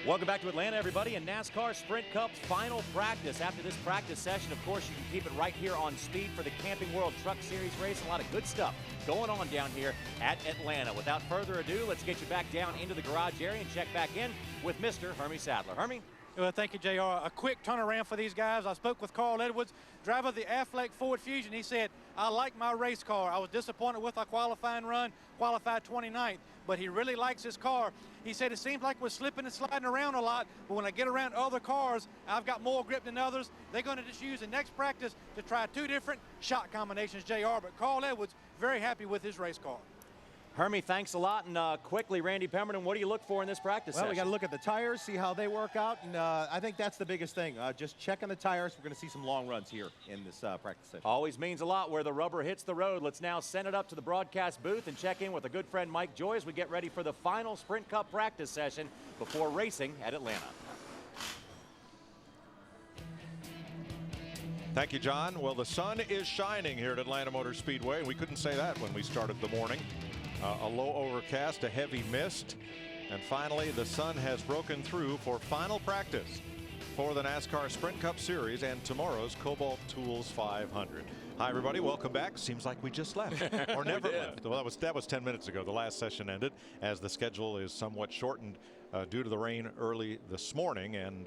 Welcome back to Atlanta, everybody, and NASCAR Sprint Cup's final practice. After this practice session, of course, you can keep it right here on Speed for the Camping World Truck Series race. A lot of good stuff going on down here at Atlanta. Without further ado, let's get you back down into the garage area and check back in with Mr. Hermie Sadler. Hermie? Well, thank you, JR. A quick turnaround for these guys. I spoke with Carl Edwards, driver of the Affleck Ford Fusion. He said, I like my race car. I was disappointed with our qualifying run, qualified 29th, but he really likes his car. He said, it seems like we're slipping and sliding around a lot, but when I get around other cars, I've got more grip than others. They're going to just use the next practice to try 2 different shot combinations, JR. But Carl Edwards, very happy with his race car. Hermie, thanks a lot. And quickly, Randy Pemberton, what do you look for in this practice session? Well, we got to look at the tires, see how they work out, and I think that's the biggest thing. Just checking the tires. We're going to see some long runs here in this practice session. Always means a lot where the rubber hits the road. Let's now send it up to the broadcast booth and check in with a good friend, Mike Joy, as we get ready for the final Sprint Cup practice session before racing at Atlanta. Thank you, John. Well, the sun is shining here at Atlanta Motor Speedway. We couldn't say that when we started the morning. A low overcast, a heavy mist, and finally the sun has broken through for final practice for the NASCAR Sprint Cup Series and tomorrow's Kobalt Tools 500. Hi, everybody. Welcome back. Seems like we just left or never left. Well, that was 10 minutes ago. The last session ended as the schedule is somewhat shortened due to the rain early this morning and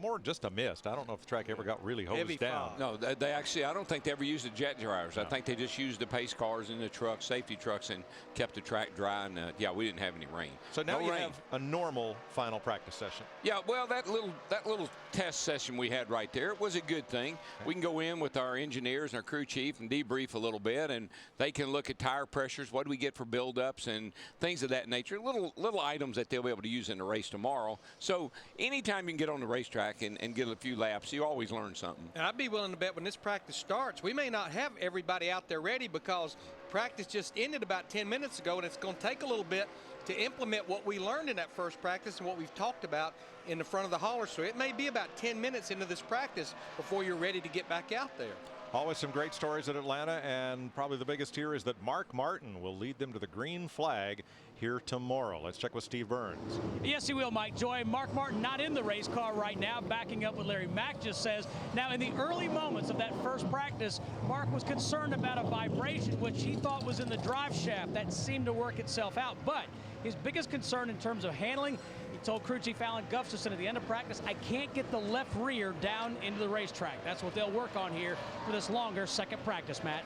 more just a mist. I don't know if the track ever got really hosed down. No, they actually, I don't think they ever used the jet dryers. No. I think they just used the pace cars and the trucks, safety trucks, and kept the track dry. And yeah, we didn't have any rain. So now you have a normal final practice session. Yeah, well, that little test session we had right there, it was a good thing. Okay. We can go in with our engineers and our crew chief and debrief a little bit, and they can look at tire pressures, what do we get for buildups and things of that nature, little items that they'll be able to use in the race tomorrow. So anytime you can get on the racetrack and get a few laps, you always learn something. And I'd be willing to bet when this practice starts, we may not have everybody out there ready because practice just ended about 10 minutes ago, and it's going to take a little bit to implement what we learned in that first practice and what we've talked about in the front of the hauler. So it may be about 10 minutes into this practice before you're ready to get back out there. Always some great stories at Atlanta, and probably the biggest here is that Mark Martin will lead them to the green flag here tomorrow. Let's check with Steve Burns. Yes, he will, Mike Joy. Mark Martin not in the race car right now, backing up what Larry Mack just says. Now, in the early moments of that first practice, Mark was concerned about a vibration, which he thought was in the drive shaft. That seemed to work itself out, but his biggest concern in terms of handling, he told crew chief Alan Gustafson at the end of practice, I can't get the left rear down into the racetrack. That's what they'll work on here for this longer second practice, Matt.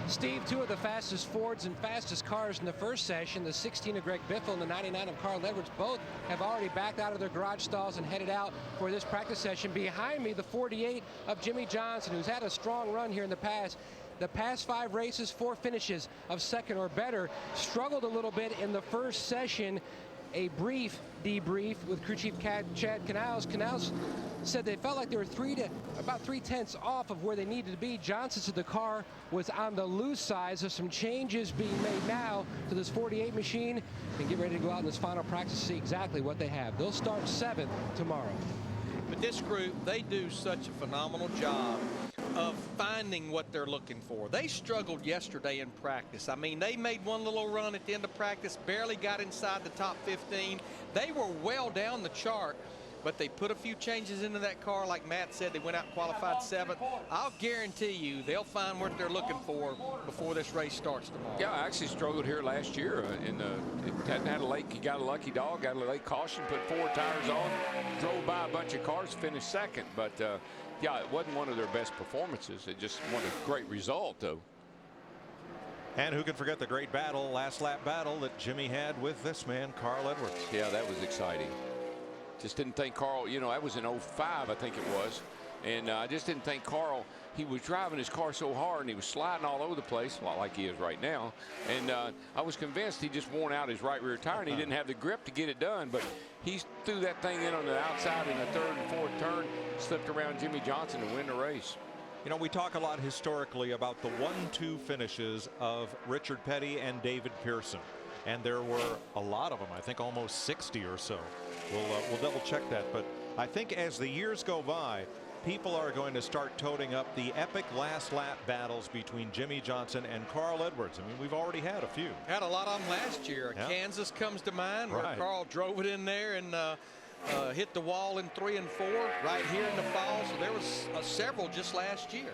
Steve, 2 of the fastest Fords and fastest cars in the first session, the 16 of Greg Biffle and the 99 of Carl Edwards, both have already backed out of their garage stalls and headed out for this practice session. Behind me, the 48 of Jimmie Johnson, who's had a strong run here in the past. The past 5 races, 4 finishes of second or better. Struggled a little bit in the first session. A brief debrief with crew chief Chad Canals. Canals said they felt like they were about 3/10 off of where they needed to be. Johnson said the car was on the loose side, so some changes being made now to this 48 machine and get ready to go out in this final practice to see exactly what they have. They'll start 7th tomorrow. But this group, they do such a phenomenal job of finding what they're looking for. They struggled yesterday in practice. I mean, they made one little run at the end of practice, barely got inside the top 15. They were well down the chart, but they put a few changes into that car. Like Matt said, they went out and qualified 7th. I'll guarantee you they'll find what they're looking for before this race starts tomorrow. Yeah, I actually struggled here last year. Hadn't had a late, you got a lucky dog, got a late caution, put 4 tires on, drove by a bunch of cars, finished second. But yeah, it wasn't one of their best performances. It just was a great result, though. And who can forget the great battle, last lap battle that Jimmy had with this man, Carl Edwards. Yeah, that was exciting. Just didn't think Carl, you know, that was in 05, I think it was. And I just didn't think Carl, he was driving his car so hard and he was sliding all over the place, a lot like he is right now. And I was convinced he just worn out his right rear tire and he didn't have the grip to get it done. But he threw that thing in on the outside in the 3rd and 4th turn, slipped around Jimmie Johnson to win the race. You know, we talk a lot historically about the 1-2 finishes of Richard Petty and David Pearson. And there were a lot of them, I think almost 60 or so. We'll double check that. But I think as the years go by, people are going to start toting up the epic last lap battles between Jimmie Johnson and Carl Edwards. I mean, we've already had a few. Had a lot of them last year. Yeah. Kansas comes to mind, where Right. Carl drove it in there and hit the wall in 3 and 4 right here in the fall. So there was several just last year.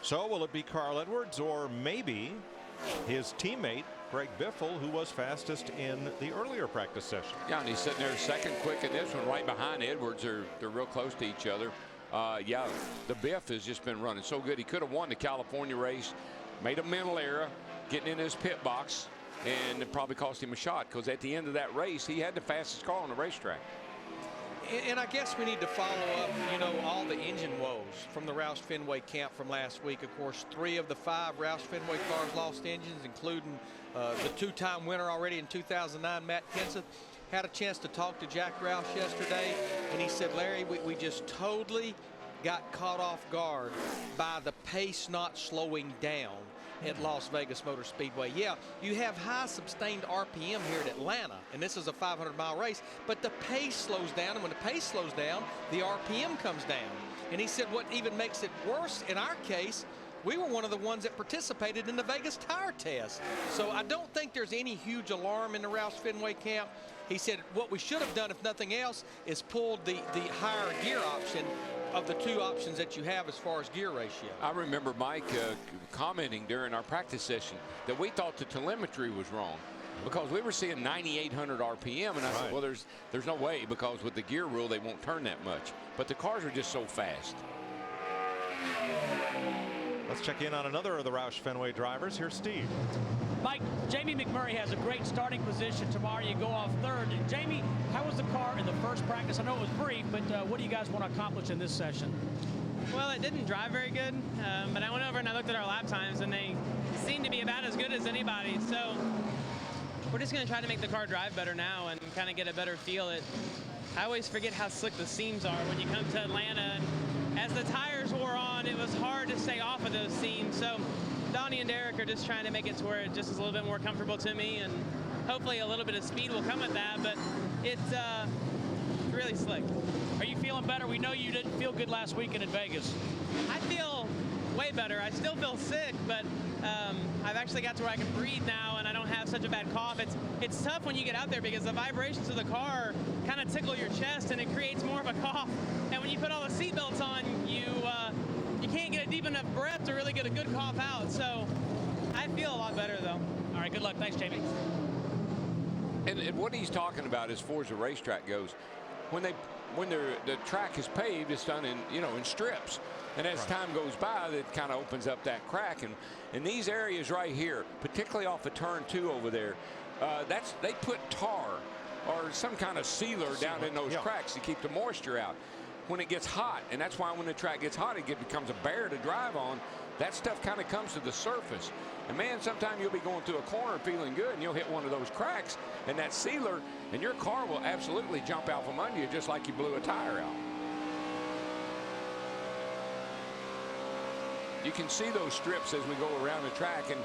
So will it be Carl Edwards or maybe his teammate Greg Biffle, who was fastest in the earlier practice session? Yeah, and he's sitting there second quick in this one, right behind Edwards. They're real close to each other. Yeah, the Biff has just been running so good. He could have won the California race, made a mental error, getting in his pit box, and it probably cost him a shot, because at the end of that race, he had the fastest car on the racetrack. And I guess we need to follow up, you know, all the engine woes from the Roush Fenway camp from last week. Of course, 3 of the 5 Roush Fenway cars lost engines, including the 2-time winner already in 2009, Matt Kenseth. Had a chance to talk to Jack Roush yesterday, and he said, Larry, we just totally got caught off guard by the pace not slowing down at Las Vegas Motor Speedway. Yeah, you have high sustained RPM here at Atlanta, and this is a 500-mile race, but the pace slows down, and when the pace slows down, the RPM comes down. And he said what even makes it worse in our case, we were one of the ones that participated in the Vegas tire test. So I don't think there's any huge alarm in the Roush Fenway camp. He said what we should have done, if nothing else, is pulled the higher gear option of the 2 options that you have as far as gear ratio. I remember Mike commenting during our practice session that we thought the telemetry was wrong, because we were seeing 9,800 RPM, and I said, well, there's no way, because with the gear rule they won't turn that much. But the cars are just so fast. Let's check in on another of the Roush Fenway drivers. Here's Steve. Mike, Jamie McMurray has a great starting position tomorrow. You go off 3rd. Jamie, how was the car in the first practice? I know it was brief, but what do you guys want to accomplish in this session? Well, it didn't drive very good, but I went over and I looked at our lap times, and they seem to be about as good as anybody. So we're just going to try to make the car drive better now and kind of get a better feel. I always forget how slick the seams are when you come to Atlanta. As the tires wore on, it was hard to stay off of those seams. So Donnie and Derek are just trying to make it to where it just is a little bit more comfortable to me, and hopefully a little bit of speed will come with that, but it's really slick. Are you feeling better? We know you didn't feel good last weekend in Vegas. I feel way better. I still feel sick, but I've actually got to where I can breathe now, and I don't have such a bad cough. It's tough when you get out there because the vibrations of the car kind of tickle your chest, and it creates more of a cough. And when you put all the seat belts on, you can't get a deep enough breath to really get a good cough out. So I feel a lot better, though. All right, good luck. Thanks, Jamie. And what he's talking about as far as the racetrack goes, when the track is paved, it's done in in strips. And as time goes by, it kind of opens up that crack. And in these areas right here, particularly off of turn 2 over there, they put tar or some kind of sealer down in those cracks to keep the moisture out when it gets hot. And that's why when the track gets hot, it becomes a bear to drive on. That stuff kind of comes to the surface. And man, sometimes you'll be going through a corner feeling good, and you'll hit one of those cracks and that sealer, and your car will absolutely jump out from under you just like you blew a tire out. You can see those strips as we go around the track, and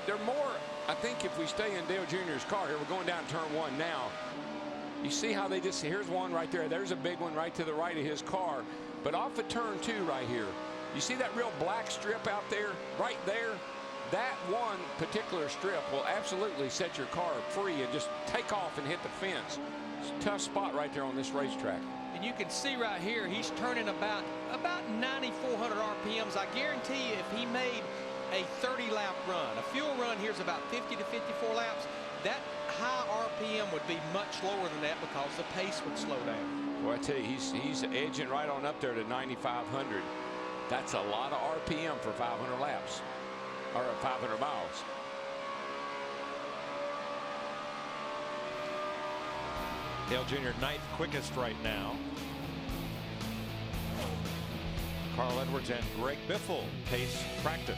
they're more, I think, if we stay in Dale Jr.'s car here, we're going down turn 1 now. You see how they just, here's one right there. There's a big one right to the right of his car. But off of turn 2 right here, you see that real black strip out there, right there? That one particular strip will absolutely set your car free and just take off and hit the fence. It's a tough spot right there on this racetrack. And you can see right here, he's turning about 9,400 RPMs. I guarantee you, if he made a 30-lap run, a fuel run here is about 50 to 54 laps, that high RPM would be much lower than that because the pace would slow down. Well, I tell you, he's edging right on up there to 9,500. That's a lot of RPM for 500 laps, or 500 miles. Dale Jr. 9th quickest right now. Carl Edwards and Greg Biffle pace practice.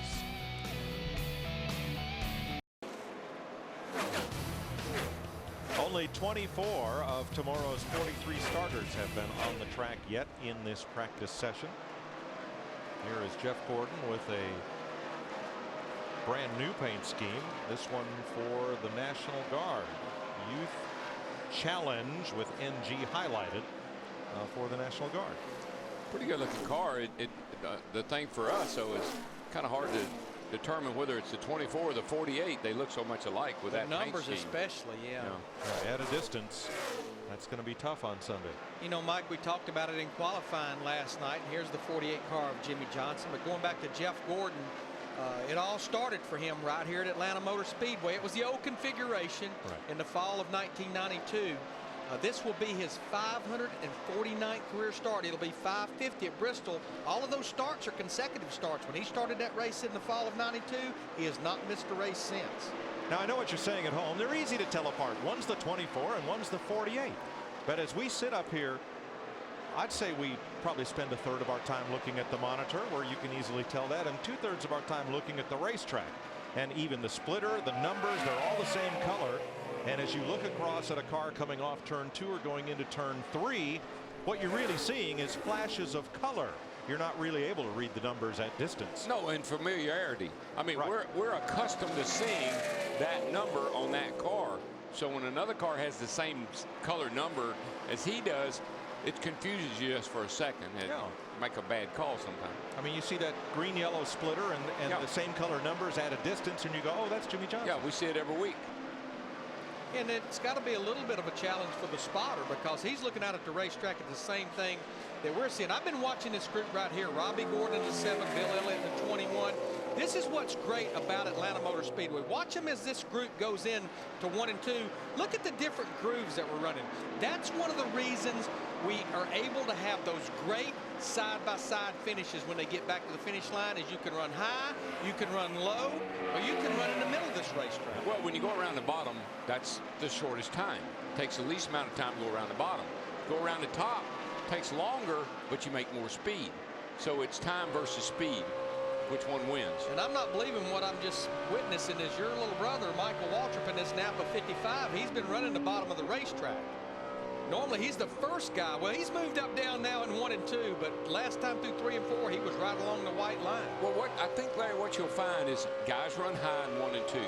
Only 24 of tomorrow's 43 starters have been on the track yet in this practice session. Here is Jeff Gordon with a brand new paint scheme. This one for the National Guard. Youth Challenge with NG highlighted for the National Guard. Pretty good looking car. The thing for us, though, is kind of hard to determine whether it's the 24 or the 48. They look so much alike with that numbers, paint scheme. especially. Yeah. At a distance, that's going to be tough on Sunday. You know, Mike, we talked about it in qualifying last night, and here's the 48 car of Jimmie Johnson. But going back to Jeff Gordon, it all started for him right here at Atlanta Motor Speedway. It was the old configuration in the fall of 1992. This will be his 549th career start. It'll be 550 at Bristol. All of those starts are consecutive starts. When he started that race in the fall of 92, he has not missed a race since. Now, I know what you're saying at home. They're easy to tell apart. One's the 24 and one's the 48. But as we sit up here, I'd say we probably spend a third of our time looking at the monitor, where you can easily tell that, and 2/3 of our time looking at the racetrack. And even the splitter, the numbers, they're all the same color. And as you look across at a car coming off turn 2 or going into turn 3, what you're really seeing is flashes of color. You're not really able to read the numbers at distance. No, and familiarity. I mean, we're accustomed to seeing that number on that car. So when another car has the same color number as he does, it confuses you just for a second and make a bad call sometimes. I mean, you see that green-yellow splitter and the same color numbers at a distance, and you go, oh, that's Jimmie Johnson. Yeah, we see it every week. And it's got to be a little bit of a challenge for the spotter, because he's looking out at the racetrack at the same thing that we're seeing. I've been watching this group right here. Robbie Gordon in the 7, Bill Elliott in the 21. This is what's great about Atlanta Motor Speedway. Watch them as this group goes in to 1 and 2. Look at the different grooves that we're running. That's one of the reasons we are able to have those great side-by-side finishes when they get back to the finish line. Is you can run high, you can run low, or you can run in the middle of this racetrack. Well, when you go around the bottom, that's the shortest time. It takes the least amount of time to go around the bottom. Go around the top, takes longer, but you make more speed. So it's time versus speed. Which one wins? And I'm not believing what I'm just witnessing is your little brother, Michael Waltrip, in this Napa 55. He's been running the bottom of the racetrack. Normally, he's the first guy. Well, he's moved up down now in 1 and 2, but last time through 3 and 4, he was right along the white line. Well, what I think, Larry, what you'll find is guys run high in 1 and 2.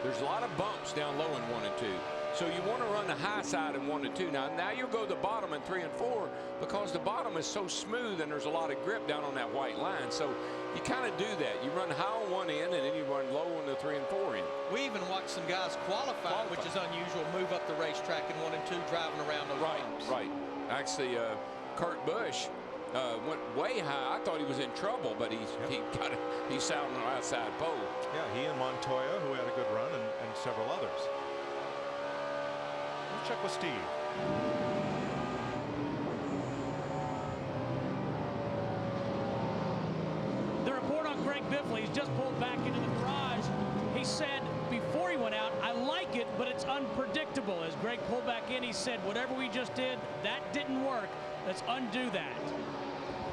There's a lot of bumps down low in 1 and 2. So you want to run the high side in 1 and 2. Now you'll go to the bottom in 3 and 4 because the bottom is so smooth and there's a lot of grip down on that white line. So you kind of do that. You run high on one end and then you run low on the 3 and 4 end. We even watched some guys qualify, which is unusual, move up the racetrack in 1 and 2, driving around those bumps. Right. Actually, Kurt Busch went way high. I thought he was in trouble, but he's out on the outside pole. Yeah, he and Montoya, who had a good run, and several others. We'll check with Steve. The report on Greg Biffle, he's just pulled back into the garage. He said before he went out, I like it, but it's unpredictable. As Greg pulled back in, he said, whatever we just did, that didn't work. Let's undo that.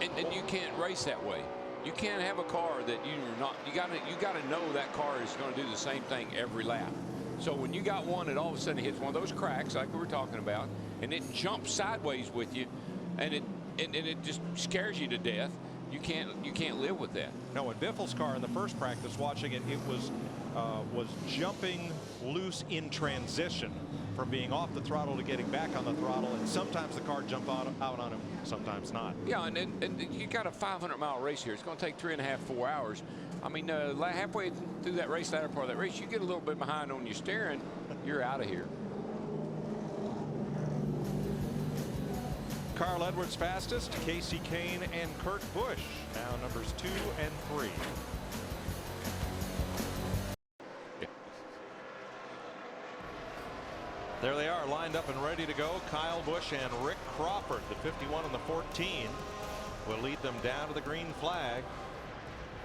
And you can't race that way. You can't have a car that you're not. You got to know that car is going to do the same thing every lap. So when you got one that all of a sudden hits one of those cracks like we were talking about, and it jumps sideways with you, and it just scares you to death, you can't live with that. No, in Biffle's car in the first practice, watching it, it was jumping loose in transition from being off the throttle to getting back on the throttle, and sometimes the car jumped out on him, sometimes not. Yeah, and you got a 500-mile race here. It's going to take 3.5, 4 hours. I mean, halfway through that race, latter part of that race, you get a little bit behind on your steering, you're out of here. Carl Edwards fastest, Kasey Kahne and Kurt Busch now numbers 2 and 3. There they are, lined up and ready to go. Kyle Busch and Rick Crawford, the 51 and the 14, will lead them down to the green flag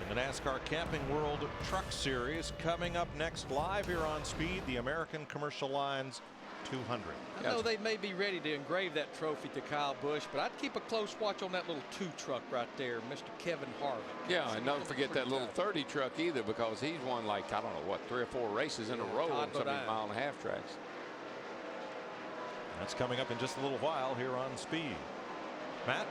in the NASCAR Camping World Truck Series. Coming up next, live here on Speed, the American Commercial Lines 200. I know they may be ready to engrave that trophy to Kyle Busch, but I'd keep a close watch on that little 2 truck right there, Mr. Kevin Harvick. Yeah, and don't forget that little 30 truck either, because he's won, like, I don't know what, 3 or 4 races in a row on some of these 1.5-mile tracks. That's coming up in just a little while here on Speed. Matt?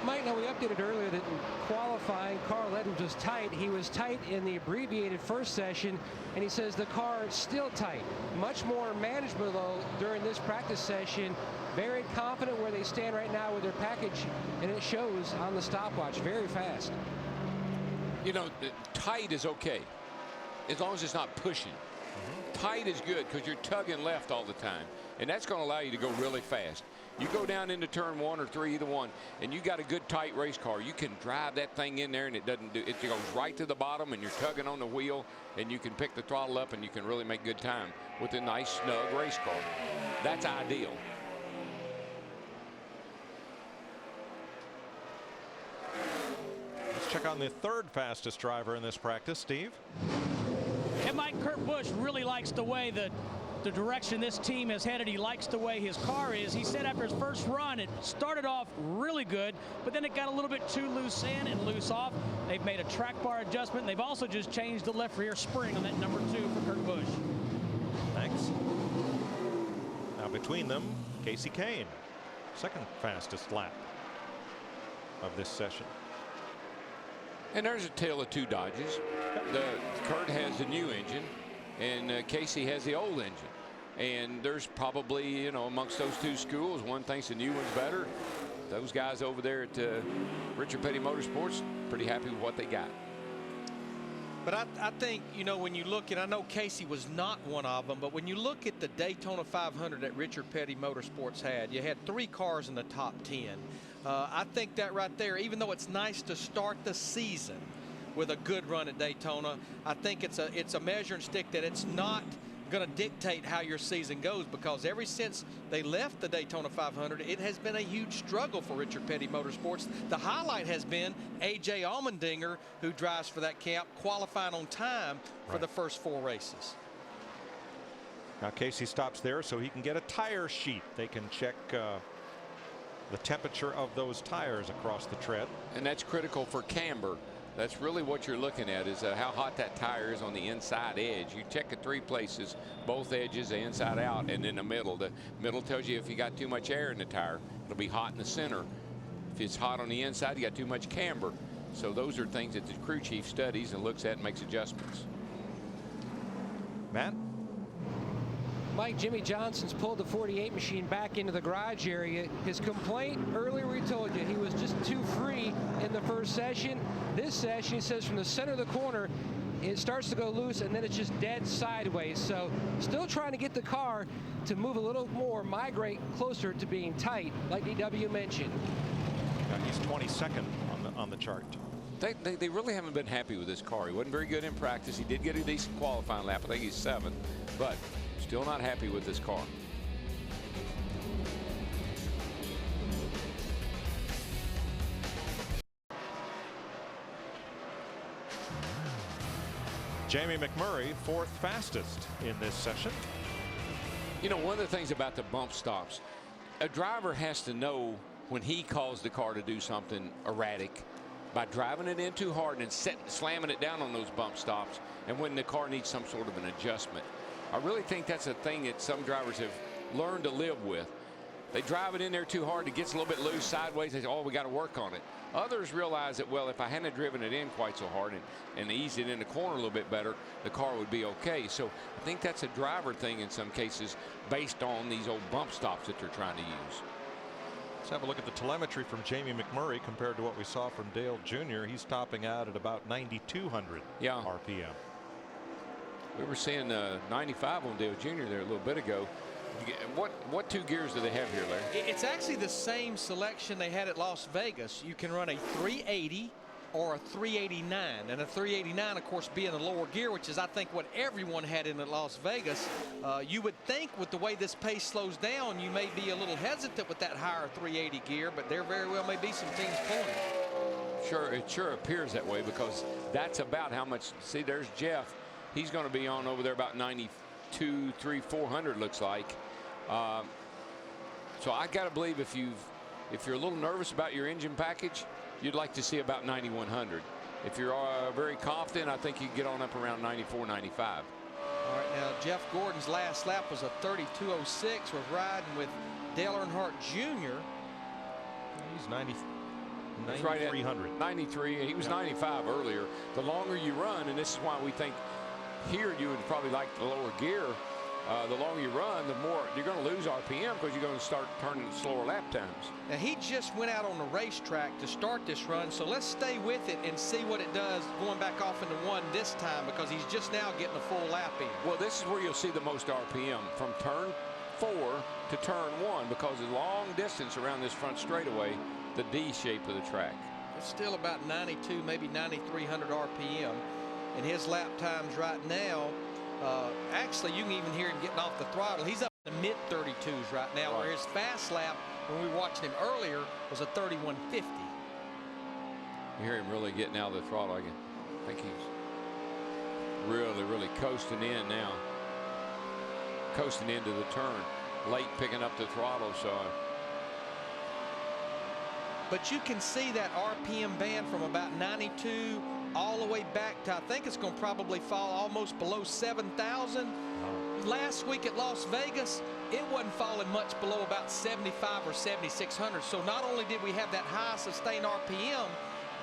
Mike, now we updated earlier that in qualifying, Carl Edwards was tight. He was tight in the abbreviated first session, and he says the car is still tight. Much more manageable, though, during this practice session. Very confident where they stand right now with their package, and it shows on the stopwatch. Very fast. You know, tight is okay, as long as it's not pushing. Tight is good because you're tugging left all the time, and that's going to allow you to go really fast. You go down into turn 1 or 3, either one, and you got a good tight race car, you can drive that thing in there and it doesn't do it. Goes right to the bottom and you're tugging on the wheel, and you can pick the throttle up and you can really make good time with a nice snug race car. That's ideal. Let's check on the third fastest driver in this practice, Steve. And Mike, Kurt Busch really likes the way the direction this team has headed. He likes the way his car is. He said after his first run, it started off really good, but then it got a little bit too loose in and loose off. They've made a track bar adjustment. And they've also just changed the left rear spring on that number 2 for Kurt Busch. Thanks. Now between them, Kasey Kahne, second fastest lap of this session. And there's a tale of two Dodges. Kurt has the new engine, and Kasey has the old engine. And there's probably, you know, amongst those two schools, one thinks the new one's better. Those guys over there at Richard Petty Motorsports, pretty happy with what they got. But I think, you know, when you look at, I know Kasey was not one of them, but when you look at the Daytona 500 that Richard Petty Motorsports had, you had 3 cars in the top 10. I think that right there, even though it's nice to start the season with a good run at Daytona, I think it's a measuring stick that it's not going to dictate how your season goes, because ever since they left the Daytona 500, it has been a huge struggle for Richard Petty Motorsports. The highlight has been A.J. Allmendinger, who drives for that camp, qualifying on time for the first 4 races. Now Kasey stops there so he can get a tire sheet. They can check the temperature of those tires across the tread. And that's critical for camber. That's really what you're looking at, is how hot that tire is on the inside edge. You check at 3 places, both edges, the inside out, and in the middle. The middle tells you if you got too much air in the tire. It'll be hot in the center. If it's hot on the inside, you got too much camber. So those are things that the crew chief studies and looks at and makes adjustments. Matt? Mike, Jimmie Johnson's pulled the 48 machine back into the garage area. His complaint earlier, we told you, he was just too free in the first session. This session, he says from the center of the corner, it starts to go loose and then it's just dead sideways. So still trying to get the car to move a little more, migrate closer to being tight, like DW mentioned. He's 22nd on the chart. They really haven't been happy with this car. He wasn't very good in practice. He did get a decent qualifying lap. I think he's 7th, but still not happy with this car. Jamie McMurray, 4th fastest in this session. You know, one of the things about the bump stops, a driver has to know when he calls the car to do something erratic by driving it in too hard and slamming it down on those bump stops, and when the car needs some sort of an adjustment. I really think that's a thing that some drivers have learned to live with. They drive it in there too hard, it gets a little bit loose sideways, they say, oh, we got to work on it. Others realize that, well, if I hadn't driven it in quite so hard and eased it in the corner a little bit better, the car would be okay. So I think that's a driver thing in some cases based on these old bump stops that they're trying to use. Let's have a look at the telemetry from Jamie McMurray compared to what we saw from Dale Jr. He's topping out at about 9,200 RPM. We were seeing 95 on Dale Jr. there a little bit ago. What 2 gears do they have here, Larry? It's actually the same selection they had at Las Vegas. You can run a 380 or a 389, and a 389, of course, being the lower gear, which is, I think, what everyone had in Las Vegas. You would think with the way this pace slows down, you may be a little hesitant with that higher 380 gear, but there very well may be some teams pulling it. Sure, it sure appears that way, because that's about how much. See, there's Jeff. He's going to be on over there about 92, 300, 400 looks like. So I got to believe if you're a little nervous about your engine package, you'd like to see about 9,100. If you're very confident, I think you can get on up around 94, 95. All right, now Jeff Gordon's last lap was a 32.06. We're riding with Dale Earnhardt Jr. He's 9,300. 93. He was 95 earlier. The longer you run, and this is why we think here you would probably like the lower gear. the longer you run, the more you're going to lose RPM because you're going to start turning slower lap times. Now, he just went out on the racetrack to start this run, so let's stay with it and see what it does going back off into 1 this time, because he's just now getting a full lap in. Well, this is where you'll see the most RPM, from turn 4 to turn 1, because the long distance around this front straightaway, the D shape of the track. It's still about 92, maybe 9,300 RPM, and his lap times right now, actually, you can even hear him getting off the throttle. He's up in the mid-32s right now, where his fast lap, when we were watching him earlier, was a 31.50. You hear him really getting out of the throttle. I think he's really coasting in now. Coasting into the turn. Late picking up the throttle, so. But you can see that RPM band from about 92 all the way back to, I think it's going to probably fall almost below 7,000. Last week at Las Vegas, it wasn't falling much below about 75 or 7,600. So not only did we have that high sustained RPM,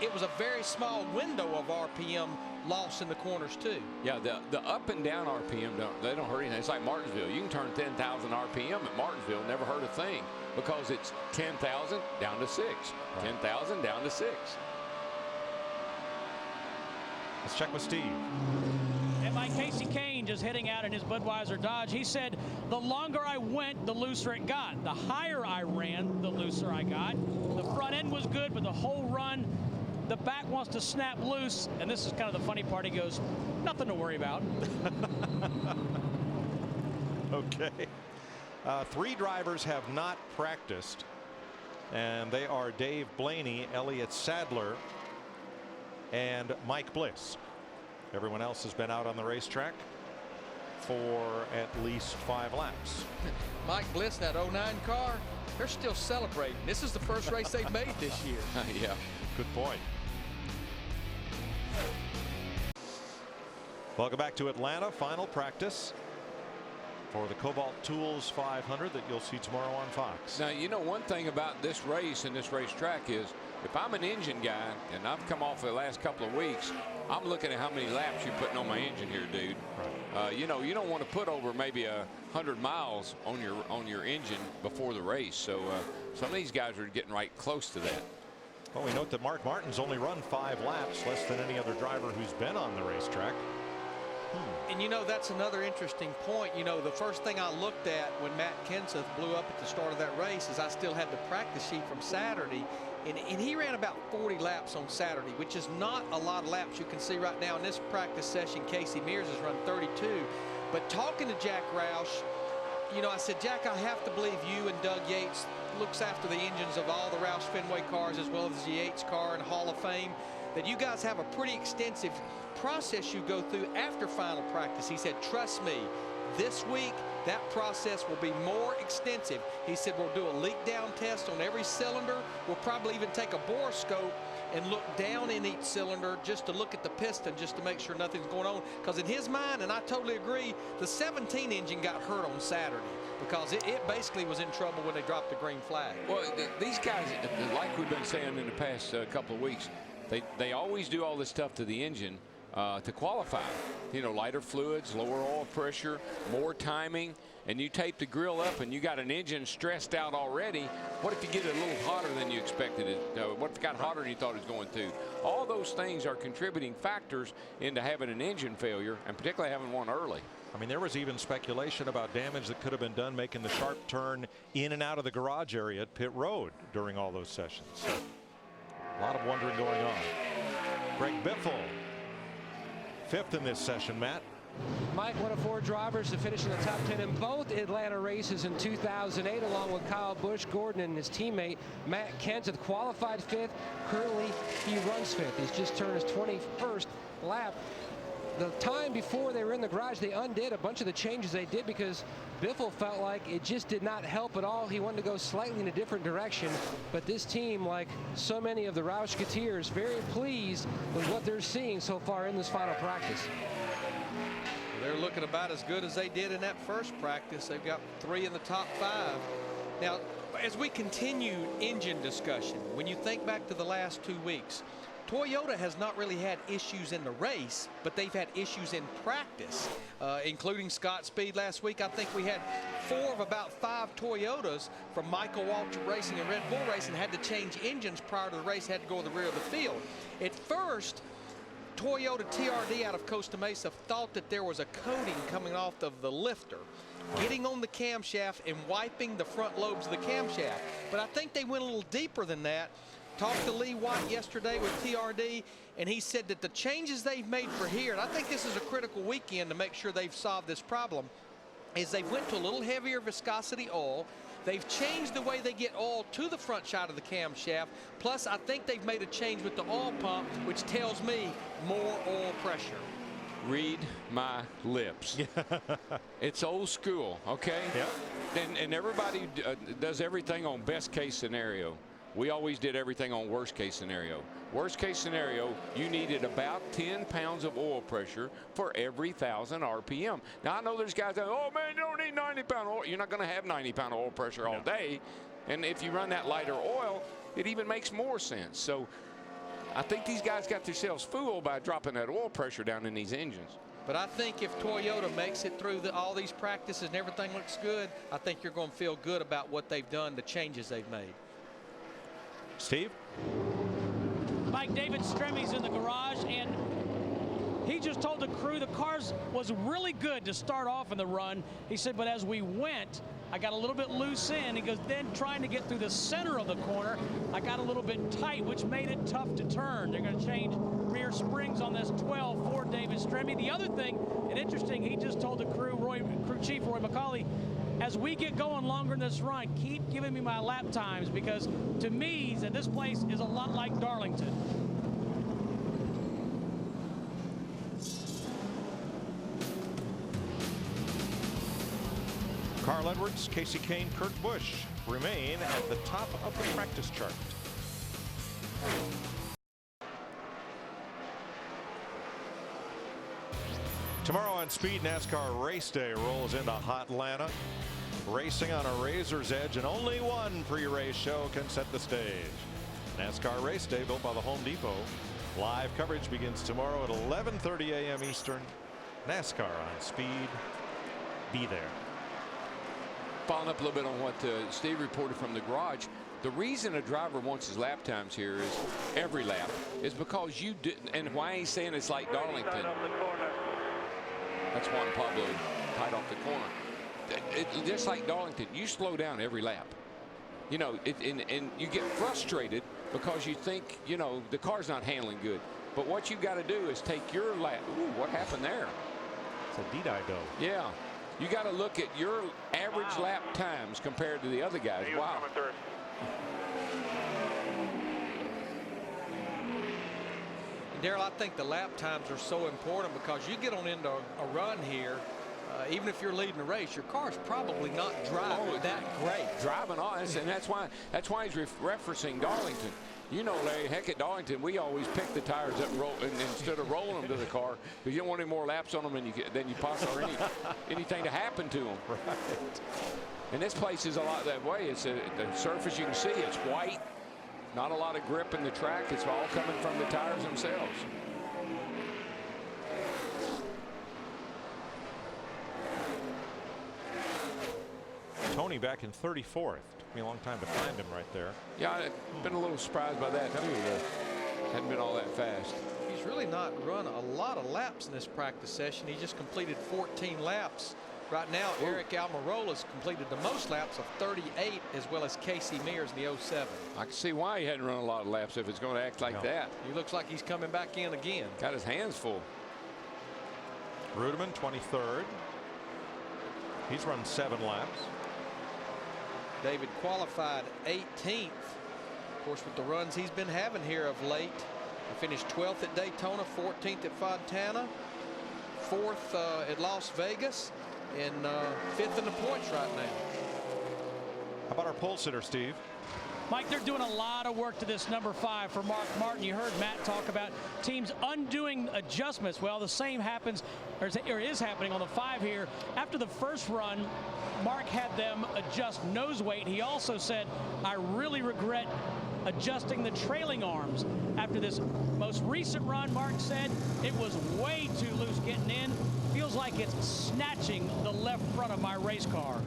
it was a very small window of RPM loss in the corners too. Yeah, the up and down RPM they don't hurt anything. It's like Martinsville. You can turn 10,000 RPM at Martinsville, never hurt a thing, because it's 10,000 down to 6, 10,000 down to 6. Let's check with Steve. And by Casey Kahne just hitting out in his Budweiser Dodge, he said, the longer I went, the looser it got. The higher I ran, the looser I got. The front end was good, but the whole run, the back wants to snap loose. And this is kind of the funny part. He goes, nothing to worry about. Okay. 3 drivers have not practiced, and they are Dave Blaney, Elliott Sadler, and Mike Bliss. Everyone else has been out on the racetrack for at least 5 laps. Mike Bliss, that 09 car, they're still celebrating. This is the first race they've made this year. Yeah, good point. Welcome back to Atlanta. Final practice for the Kobalt Tools 500 that you'll see tomorrow on Fox. Now, you know, one thing about this race and this racetrack is, if I'm an engine guy and I've come off the last couple of weeks, I'm looking at how many laps you're putting on my engine here, dude. You know, you don't want to put over maybe 100 miles on your engine before the race. So some of these guys are getting right close to that. Well, we note that Mark Martin's only run 5 laps, less than any other driver who's been on the racetrack. And you know, that's another interesting point. You know, the first thing I looked at when Matt Kenseth blew up at the start of that race is I still had the practice sheet from Saturday, and he ran about 40 laps on Saturday, which is not a lot of laps. You can see right now in this practice session, Casey Mears has run 32. But talking to Jack Roush, you know, I said, Jack, I have to believe you and Doug Yates looks after the engines of all the Roush Fenway cars, as well as the Yates car and Hall of Fame, that you guys have a pretty extensive process you go through after final practice. He said, trust me, this week that process will be more extensive. He said, we'll do a leak down test on every cylinder. We'll probably even take a borescope and look down in each cylinder just to look at the piston, just to make sure nothing's going on. Because in his mind, and I totally agree, the 17 engine got hurt on Saturday because it basically was in trouble when they dropped the green flag. Well, these guys, like we've been saying in the past couple of weeks, they always do all this stuff to the engine to qualify. You know, lighter fluids, lower oil pressure, more timing, and you tape the grill up and you got an engine stressed out already. What if you get it a little hotter than you expected it? What if it got hotter than you thought it was going to? All those things are contributing factors into having an engine failure, and particularly having one early. I mean, there was even speculation about damage that could have been done making the sharp turn in and out of the garage area at pit road during all those sessions. So, a lot of wondering going on. Greg Biffle, 5th in this session, Matt. Mike, one of 4 drivers to finish in the top 10 in both Atlanta races in 2008, along with Kyle Busch, Gordon, and his teammate Matt Kenseth, qualified 5th. Currently, he runs 5th. He's just turned his 21st lap. The time before they were in the garage, they undid a bunch of the changes they did because Biffle felt like it just did not help at all. He wanted to go slightly in a different direction. But this team, like so many of the Roushketeers, very pleased with what they're seeing so far in this final practice. They're looking about as good as they did in that first practice. They've got 3 in the top 5. Now, as we continue engine discussion, when you think back to the last 2 weeks, Toyota has not really had issues in the race, but they've had issues in practice, including Scott Speed last week. I think we had 4 of about 5 Toyotas from Michael Waltrip Racing and Red Bull Racing had to change engines prior to the race, had to go to the rear of the field. At first, Toyota TRD out of Costa Mesa thought that there was a coating coming off of the lifter, getting on the camshaft and wiping the front lobes of the camshaft. But I think they went a little deeper than that. Talked to Lee White yesterday with TRD, and he said that the changes they've made for here, and I think this is a critical weekend to make sure they've solved this problem, is they've went to a little heavier viscosity oil. They've changed the way they get oil to the front side of the camshaft. Plus, I think they've made a change with the oil pump, which tells me more oil pressure. Read my lips. It's old school, okay? Yeah. And everybody does everything on best case scenario. We always did everything on worst case scenario. Worst case scenario, you needed about 10 pounds of oil pressure for every 1,000 RPM. Now, I know there's guys that, oh man, you don't need 90-pound oil. You're not going to have 90-pound oil pressure all day. And if you run that lighter oil, it even makes more sense. So I think these guys got themselves fooled by dropping that oil pressure down in these engines. But I think if Toyota makes it through all these practices and everything looks good, I think you're going to feel good about what they've done, the changes they've made. Steve? Mike, David Stremmy's in the garage, and he just told the crew the cars was really good to start off in the run. He said, but as we went, I got a little bit loose in. He goes, then trying to get through the center of the corner, I got a little bit tight, which made it tough to turn. They're going to change rear springs on this 12 for David Stremme. The other thing, and interesting, he just told the crew, crew chief Roy McCauley, as we get going longer in this run, keep giving me my lap times, because to me, that this place is a lot like Darlington. Carl Edwards, Casey Kahne, Kurt Busch remain at the top of the practice chart. Tomorrow on Speed, NASCAR Race Day rolls into Hot Atlanta. Racing on a razor's edge, and only one pre-race show can set the stage. NASCAR Race Day, built by the Home Depot. Live coverage begins tomorrow at 11:30 a.m. Eastern. NASCAR on Speed. Be there. Following up a little bit on what Steve reported from the garage, the reason a driver wants his lap times here is every lap is because you didn't, and why he's saying it's like Darlington. That's Juan Pablo tied off the corner. Just like Darlington, you slow down every lap. You know, and you get frustrated because you think, you know, the car's not handling good. But what you've got to do is take your lap. Ooh, what happened there? It's a D-Dido. Yeah. You got to look at your average lap times compared to the other guys. Wow. Darrell, I think the lap times are so important because you get on into a run here, even if you're leading the race, your car's probably not driving that great. Driving on, and that's why he's referencing Darlington. You know, Larry, heck, at Darlington, we always pick the tires up and roll, and instead of rolling them to the car, because you don't want any more laps on them than you possibly anything to happen to them. Right. And this place is a lot that way. It's the surface you can see. It's white. Not a lot of grip in the track. It's all coming from the tires themselves. Tony back in 34th. Took me a long time to find him right there. Yeah, I've been a little surprised by that, too. Hadn't been all that fast. He's really not run a lot of laps in this practice session. He just completed 14 laps. Right now, Eric Almirola's completed the most laps of 38, as well as Casey Mears in the 07. I can see why he hadn't run a lot of laps if it's going to act like that. He looks like he's coming back in again. Got his hands full. Rudeman, 23rd. He's run 7 laps. David qualified 18th. Of course, with the runs he's been having here of late. He finished 12th at Daytona, 14th at Fontana, 4th at Las Vegas, and 5th in the points right now. How about our pole sitter, Steve? Mike, they're doing a lot of work to this number 5 for Mark Martin. You heard Matt talk about teams undoing adjustments. Well, the same happens, or is happening on the 5 here. After the first run, Mark had them adjust nose weight. He also said, I really regret adjusting the trailing arms. After this most recent run, Mark said it was way too loose getting in. Feels like it's snatching the left front of my race car.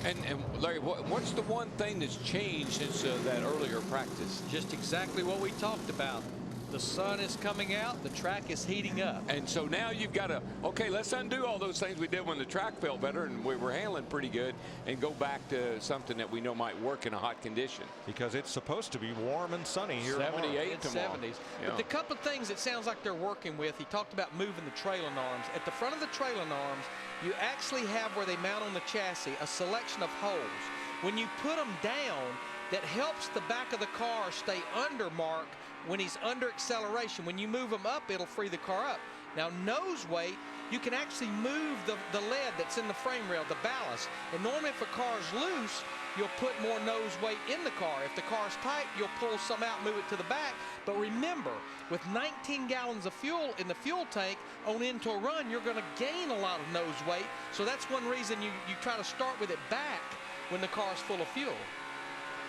And Larry, what's the one thing that's changed since that earlier practice? Just exactly what we talked about. The sun is coming out, the track is heating up. And so now you've got to, okay, let's undo all those things we did when the track felt better and we were handling pretty good and go back to something that we know might work in a hot condition. Because it's supposed to be warm and sunny here 78 tomorrow. 70s. Yeah. But the couple of things it sounds like they're working with, he talked about moving the trailing arms. At the front of the trailing arms, you actually have where they mount on the chassis a selection of holes. When you put them down, that helps the back of the car stay under Mark when he's under acceleration. When you move them up, it'll free the car up. Now, nose weight, you can actually move the lead that's in the frame rail, the ballast. And normally if a car's loose, you'll put more nose weight in the car. If the car's tight, you'll pull some out, move it to the back. But remember, with 19 gallons of fuel in the fuel tank on into a run, you're going to gain a lot of nose weight. So that's one reason you try to start with it back when the car's full of fuel.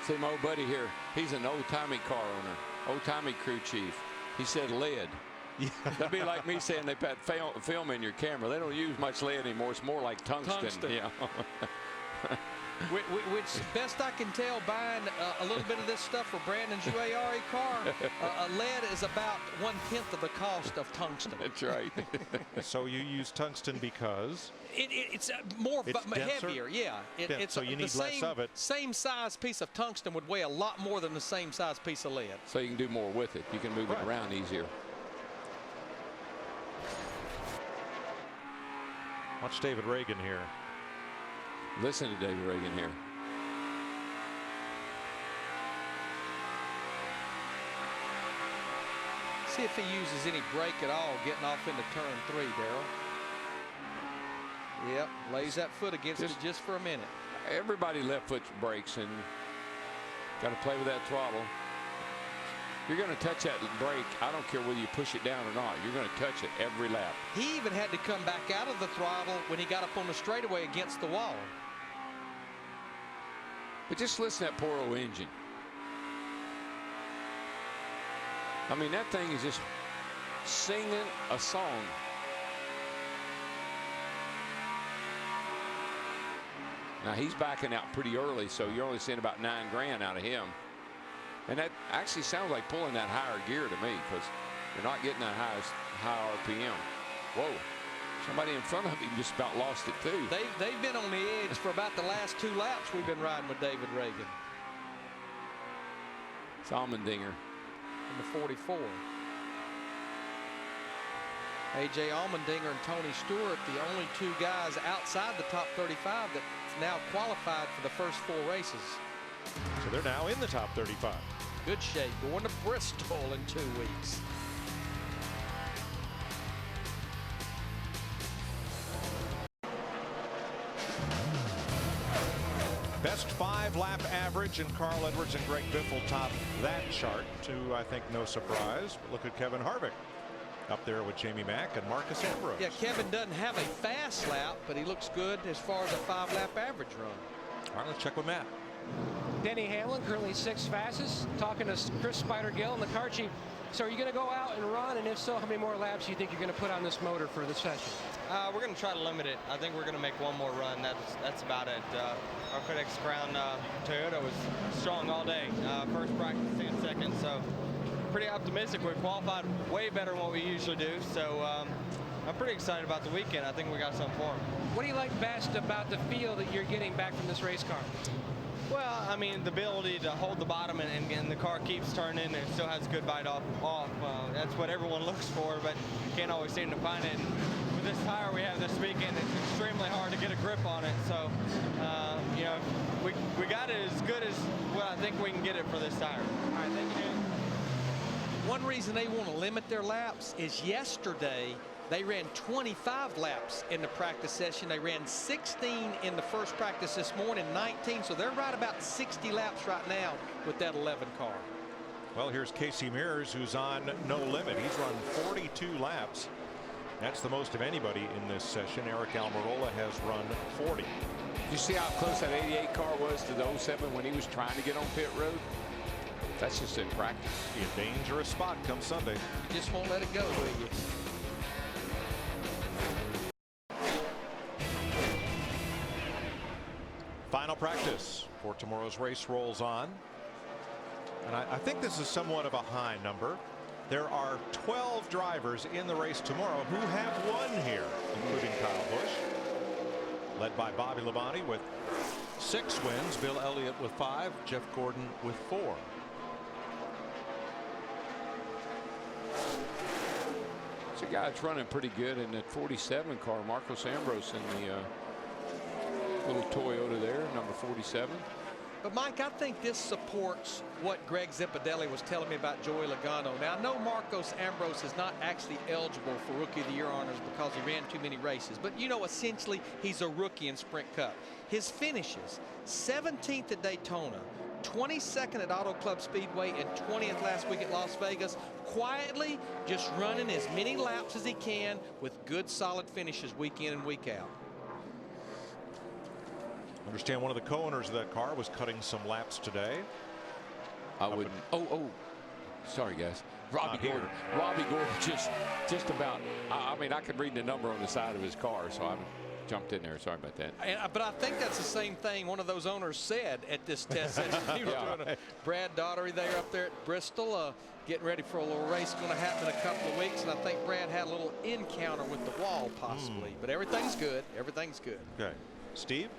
See, my old buddy here, he's an old-timey car owner, old-timey crew chief. He said lead. Yeah. That'd be like me saying they put film in your camera. They don't use much lead anymore. It's more like tungsten. Yeah. Which, best I can tell, buying a little bit of this stuff for Brandon's UARE car, lead is about 1/10 of the cost of tungsten. That's right. So you use tungsten because? It's more heavier, yeah. So you need less of it. Same size piece of tungsten would weigh a lot more than the same size piece of lead. So you can do more with it. You can move it around easier. Watch David Reagan here. Listen to David Reagan here. See if he uses any brake at all getting off into turn 3, Darrell. Yep, lays that foot against it just for a minute. Everybody left foot brakes and got to play with that throttle. You're going to touch that brake. I don't care whether you push it down or not. You're going to touch it every lap. He even had to come back out of the throttle when he got up on the straightaway against the wall. But just listen to that poor old engine. I mean, that thing is just singing a song. Now, he's backing out pretty early, so you're only seeing about $9 grand out of him. And that actually sounds like pulling that higher gear to me, because you're not getting that high RPM. Whoa. Somebody in front of him just about lost it, too. They've been on the edge for about the last 2 laps we've been riding with David Reagan. It's Allmendinger. In the 44. A.J. Allmendinger and Tony Stewart, the only 2 guys outside the top 35 that now qualified for the first 4 races. So they're now in the top 35. Good shape, going to Bristol in 2 weeks. Best 5-lap average, and Carl Edwards and Greg Biffle top that chart to, I think, no surprise. But look at Kevin Harvick up there with Jamie Mack and Marcus Ambrose. Yeah, Kevin doesn't have a fast lap, but he looks good as far as a 5-lap average run. All right, let's check with Matt. Denny Hamlin, currently 6th fastest, talking to Chris Spider-Gill and the car chief. So are you going to go out and run, and if so, how many more laps do you think you're going to put on this motor for this session? We're going to try to limit it. I think we're going to make one more run. That's about it. Our FedEx Crown Toyota was strong all day. First practice and second, so pretty optimistic. We qualified way better than what we usually do, so I'm pretty excited about the weekend. I think we got something for them. What do you like best about the feel that you're getting back from this race car? Well, I mean, the ability to hold the bottom and the car keeps turning and still has good bite off. That's what everyone looks for, but can't always seem to find it. And with this tire we have this weekend, it's extremely hard to get a grip on it. So, you know, we got it as good as what I think we can get it for this tire. All right, thank you. One reason they want to limit their laps is yesterday they ran 25 laps in the practice session. They ran 16 in the first practice this morning, 19. So they're right about 60 laps right now with that 11 car. Well, here's Casey Mears, who's on no limit. He's run 42 laps. That's the most of anybody in this session. Eric Almirola has run 40. You see how close that 88 car was to the 07 when he was trying to get on pit road? That's just in practice. Be a dangerous spot come Sunday. You just won't let it go, will you? Final practice for tomorrow's race rolls on. And I think this is somewhat of a high number. There are 12 drivers in the race tomorrow who have won here, including Kyle Busch, led by Bobby Labonte with 6 wins, Bill Elliott with 5, Jeff Gordon with 4. It's a guy that's running pretty good in that 47 car, Marcos Ambrose, in the little Toyota there, number 47. But Mike, I think this supports what Greg Zipadelli was telling me about Joey Logano. Now, I know Marcos Ambrose is not actually eligible for Rookie of the Year honors because he ran too many races. But, you know, essentially, he's a rookie in Sprint Cup. His finishes, 17th at Daytona, 22nd at Auto Club Speedway, and 20th last week at Las Vegas. Quietly just running as many laps as he can with good, solid finishes week in and week out. Understand one of the co-owners of that car was cutting some laps today. I wouldn't. Oh, sorry guys. Robbie Gordon. Robbie Gordon just about. I mean, I could read the number on the side of his car, so I jumped in there. Sorry about that. But I think that's the same thing one of those owners said at this test session. He was doing Brad Daugherty there up there at Bristol, getting ready for a little race going to happen in a couple of weeks, and I think Brad had a little encounter with the wall possibly. But everything's good. Everything's good. Okay, Steve.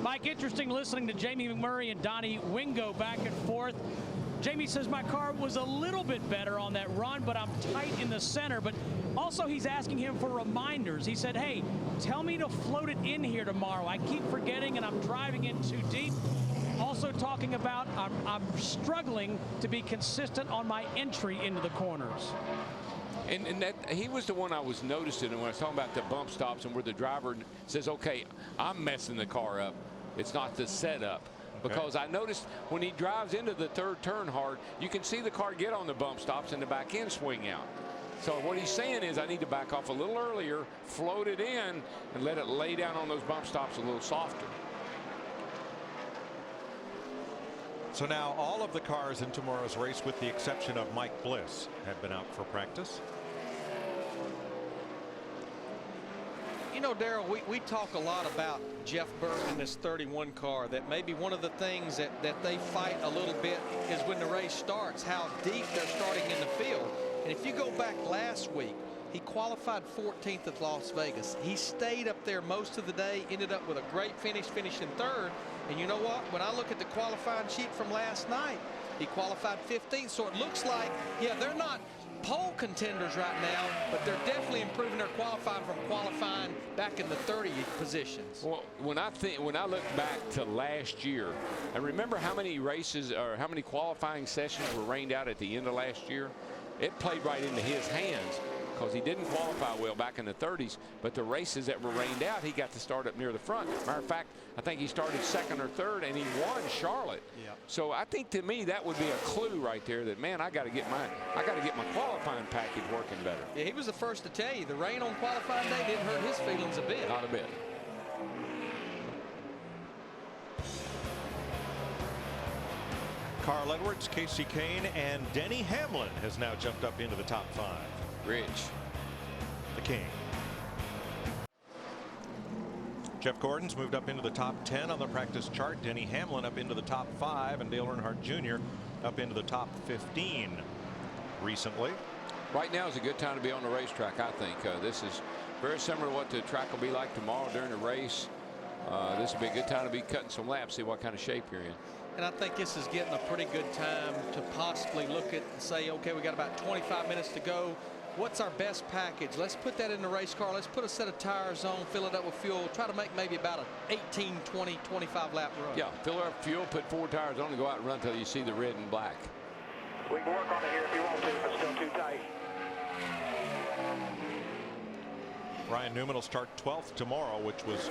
Mike, interesting listening to Jamie McMurray and Donnie Wingo back and forth. Jamie says my car was a little bit better on that run, but I'm tight in the center. But also he's asking him for reminders. He said, hey, tell me to float it in here tomorrow. I keep forgetting and I'm driving in too deep. Also talking about I'm struggling to be consistent on my entry into the corners. And that he was the one I was noticing when I was talking about the bump stops and where the driver says, okay, I'm messing the car up. It's not the setup. Because I noticed when he drives into the third turn hard, you can see the car get on the bump stops and the back end swing out. So what he's saying is I need to back off a little earlier, float it in, and let it lay down on those bump stops a little softer. So now all of the cars in tomorrow's race, with the exception of Mike Bliss, have been out for practice. You know, Darrell, we talk a lot about Jeff Burton in this 31 car, that maybe one of the things that they fight a little bit is when the race starts, how deep they're starting in the field. And if you go back last week, he qualified 14th at Las Vegas. He stayed up there most of the day, ended up with a great finish, finishing 3rd. And you know what? When I look at the qualifying sheet from last night, he qualified 15th. So it looks like, yeah, they're not pole contenders right now, but they're definitely improving their qualifying from qualifying back in the 30 positions. Well, when I look back to last year, and remember how many races or how many qualifying sessions were rained out at the end of last year? It played right into his hands because he didn't qualify well back in the 30s, but the races that were rained out, he got to start up near the front. Matter of fact, I think he started 2nd or 3rd, and he won Charlotte. Yep. So I think to me that would be a clue right there that, man, I got to get my qualifying package working better. Yeah, he was the first to tell you the rain on qualifying day didn't hurt his feelings a bit. Not a bit. Carl Edwards, Casey Kahne, and Denny Hamlin has now jumped up into the top 5. Rich. The King. Jeff Gordon's moved up into the top 10 on the practice chart. Denny Hamlin up into the top 5, and Dale Earnhardt Jr. up into the top 15 recently. Right now is a good time to be on the racetrack, I think. This is very similar to what the track will be like tomorrow during the race. This will be a good time to be cutting some laps, see what kind of shape you're in. And I think this is getting a pretty good time to possibly look at and say, okay, we got about 25 minutes to go. What's our best package? Let's put that in the race car. Let's put a set of tires on, fill it up with fuel, try to make maybe about a 18, 20, 25 lap run. Yeah, fill up fuel, put 4 tires on, and go out and run until you see the red and black. We can work on it here if you want to, but still too tight. Ryan Newman will start 12th tomorrow, which was,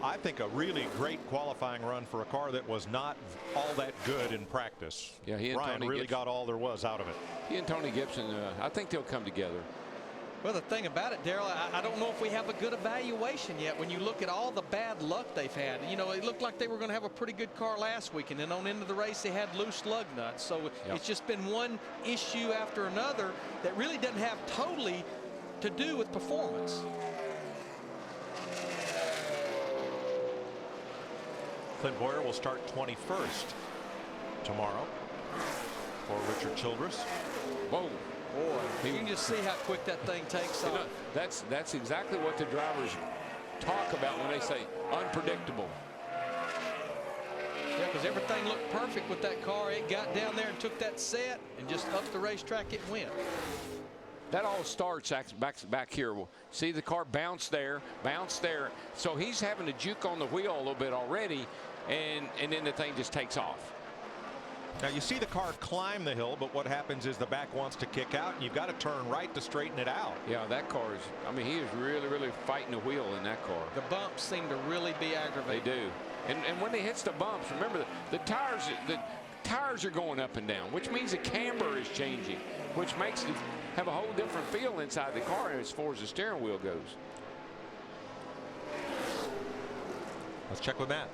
I think, a really great qualifying run for a car that was not all that good in practice. Yeah, he and Ryan Tony really Gibson got all there was out of it. He and Tony Gibson, I think they'll come together. Well, the thing about it, Darrell, I don't know if we have a good evaluation yet. When you look at all the bad luck they've had, you know, it looked like they were going to have a pretty good car last week, and then on into the race they had loose lug nuts. So it's just been one issue after another that really doesn't have totally to do with performance. Clint Bowyer will start 21st tomorrow for Richard Childress. Whoa. Boy, you can just see how quick that thing takes off. That's exactly what the drivers talk about when they say unpredictable. Yeah, because everything looked perfect with that car. It got down there and took that set, and just up the racetrack it went. That all starts back here. See the car bounce there. So he's having to juke on the wheel a little bit already, and then the thing just takes off. Now you see the car climb the hill, but what happens is the back wants to kick out, and you've got to turn right to straighten it out. Yeah, that car is, I mean, he is really fighting the wheel in that car. The bumps seem to really be aggravating. They do. And when he hits the bumps, remember the tires are going up and down, which means the camber is changing, which makes it have a whole different feel inside the car as far as the steering wheel goes. Let's check with Matt.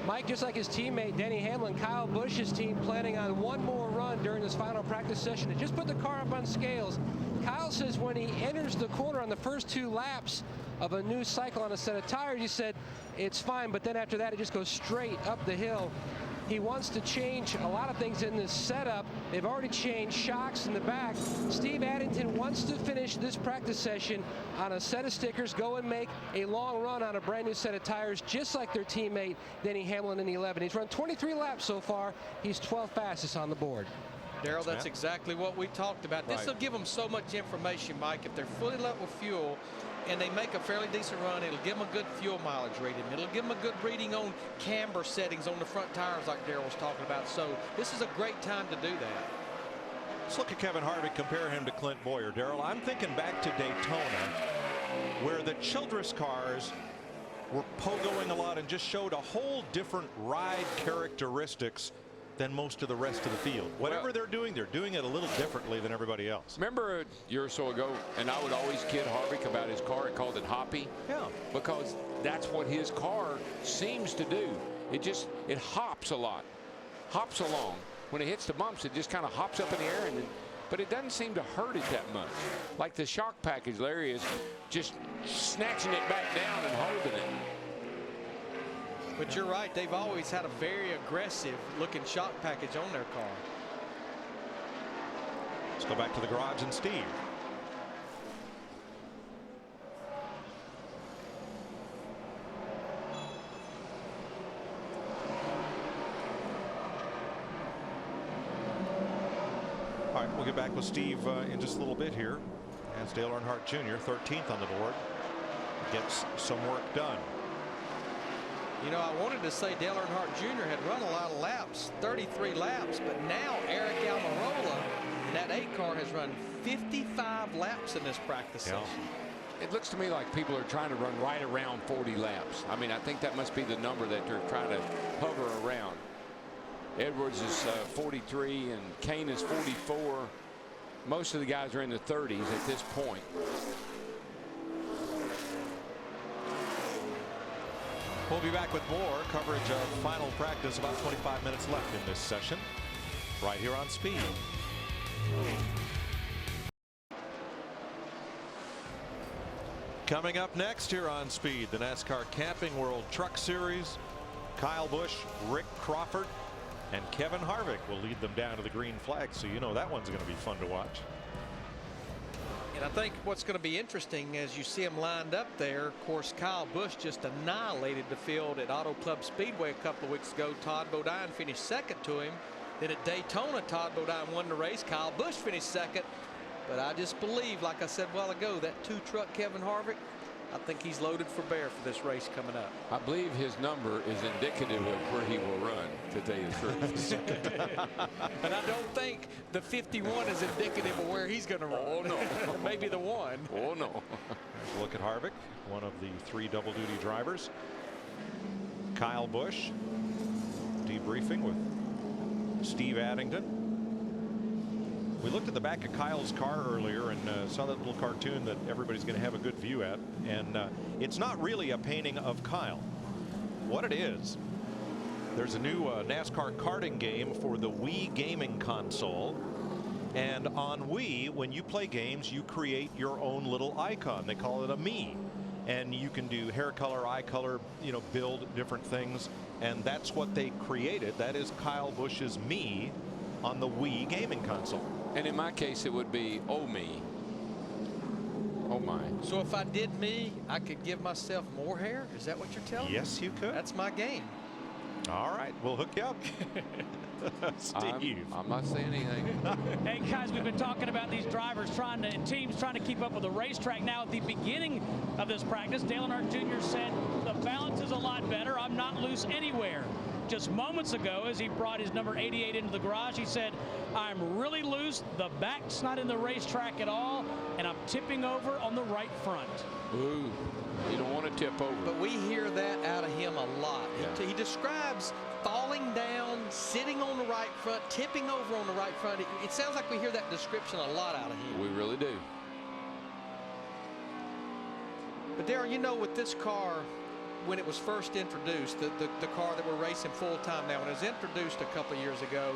Mike, just like his teammate Denny Hamlin, Kyle Busch's team planning on one more run during this final practice session to just put the car up on scales. Kyle says when he enters the corner on the first 2 laps of a new cycle on a set of tires, he said it's fine, but then after that it just goes straight up the hill. He wants to change a lot of things in this setup. They've already changed shocks in the back. Steve Addington wants to finish this practice session on a set of stickers, go and make a long run on a brand new set of tires, just like their teammate Denny Hamlin in the 11. He's run 23 laps so far. He's 12th fastest on the board. Darrell, that's exactly what we talked about. This will give them so much information, Mike. If they're fully loaded with fuel and they make a fairly decent run, it'll give them a good fuel mileage reading. It'll give them a good reading on camber settings on the front tires like Darrell was talking about. So this is a great time to do that. Let's look at Kevin Harvick, compare him to Clint Bowyer. Darrell, I'm thinking back to Daytona, where the Childress cars were pogoing a lot and just showed a whole different ride characteristics than most of the rest of the field. Whatever they're doing it a little differently than everybody else. Remember a year or so ago, and I would always kid Harvick about his car, and called it hoppy. Yeah. Because that's what his car seems to do. It hops a lot, hops along. When it hits the bumps, it just kind of hops up in the air, but it doesn't seem to hurt it that much. Like the shock package, there he is, just snatching it back down and holding it. But you're right, they've always had a very aggressive looking shock package on their car. Let's go back to the garage and Steve. All right, we'll get back with Steve in just a little bit here as Dale Earnhardt Jr., 13th on the board, gets some work done. You know, I wanted to say Dale Earnhardt Jr. had run a lot of laps, 33 laps, but now Eric Almirola in that 8 car has run 55 laps in this practice session. It looks to me like people are trying to run right around 40 laps. I mean, I think that must be the number that they're trying to hover around. Edwards is 43 and Kahne is 44. Most of the guys are in the 30s at this point. We'll be back with more coverage of final practice. About 25 minutes left in this session, right here on Speed. Coming up next here on Speed, the NASCAR Camping World Truck Series. Kyle Busch, Rick Crawford, and Kevin Harvick will lead them down to the green flag, so you know that one's going to be fun to watch. And I think what's going to be interesting as you see them lined up there, of course, Kyle Busch just annihilated the field at Auto Club Speedway a couple of weeks ago. Todd Bodine finished second to him. Then at Daytona, Todd Bodine won the race. Kyle Busch finished second. But I just believe, like I said a while ago, that 2-truck Kevin Harvick, I think he's loaded for bear for this race coming up. I believe his number is indicative of where he will run, to tell you the truth. And I don't think the 51 is indicative of where he's going to run. Oh, no. Maybe the 1. Oh, no. There's a look at Harvick, one of the 3 double-duty drivers. Kyle Busch debriefing with Steve Addington. We looked at the back of Kyle's car earlier and saw that little cartoon that everybody's going to have a good view at. And it's not really a painting of Kyle. What it is, there's a new NASCAR karting game for the Wii gaming console. And on Wii, when you play games, you create your own little icon. They call it a me. And you can do hair color, eye color, you know, build different things. And that's what they created. That is Kyle Busch's me on the Wii gaming console. And in my case, it would be oh me. Oh my. So if I did me, I could give myself more hair? Is that what you're telling me? Yes, you could. That's my game. All right, we'll hook you up. Steve. I'm not saying anything. Hey guys, we've been talking about these drivers and teams trying to keep up with the racetrack. Now at the beginning of this practice, Dale Earnhardt Jr. said the balance is a lot better. I'm not loose anywhere. Just moments ago, as he brought his number 88 into the garage, he said, I'm really loose. The back's not in the racetrack at all, and I'm tipping over on the right front. Ooh, you don't want to tip over. But we hear that out of him a lot. Yeah. He describes falling down, sitting on the right front, tipping over on the right front. It sounds like we hear that description a lot out of him. We really do. But Darryl, you know, with this car, when it was first introduced, the car that we're racing full time now, when it was introduced a couple of years ago,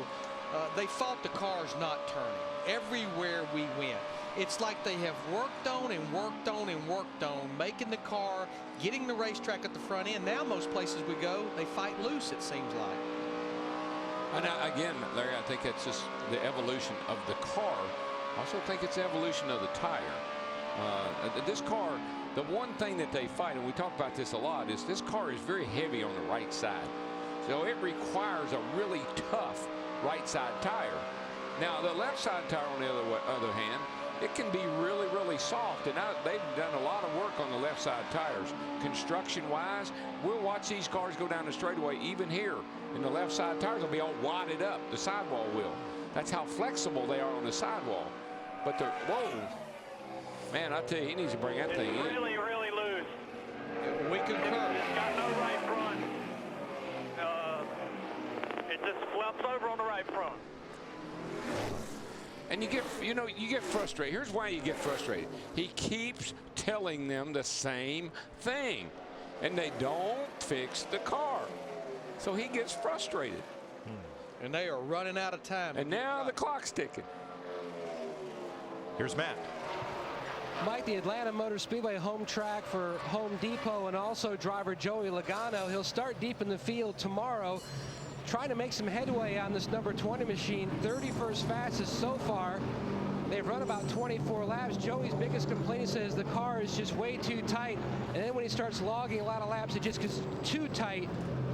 they fought the cars not turning. Everywhere we went, it's like they have worked on and worked on and worked on, making the car, getting the racetrack at the front end. Now most places we go, they fight loose, it seems like. And again, Larry, I think it's just the evolution of the car. I also think it's the evolution of the tire. This car, the one thing that they fight, and we talk about this a lot, is this car is very heavy on the right side. So it requires a really tough right side tire. Now the left side tire, on the other hand, it can be really, really soft. And now they've done a lot of work on the left side tires. Construction wise, we'll watch these cars go down the straightaway, even here. And the left side tires will be all wadded up, the sidewall will. That's how flexible they are on the sidewall. But they're, whoa. Man, I tell you, he needs to bring that thing in. Really, really loose. We concur. It's got no right front. It just flops over on the right front. And you get frustrated. Here's why you get frustrated. He keeps telling them the same thing, and they don't fix the car. So he gets frustrated. And they are running out of time. And now the clock's ticking. Here's Matt. Mike, the Atlanta Motor Speedway home track for Home Depot and also driver Joey Logano. He'll start deep in the field tomorrow, trying to make some headway on this number 20 machine. 31st fastest so far. They've run about 24 laps. Joey's biggest complaint, he says the car is just way too tight. And then when he starts logging a lot of laps, it just gets too tight,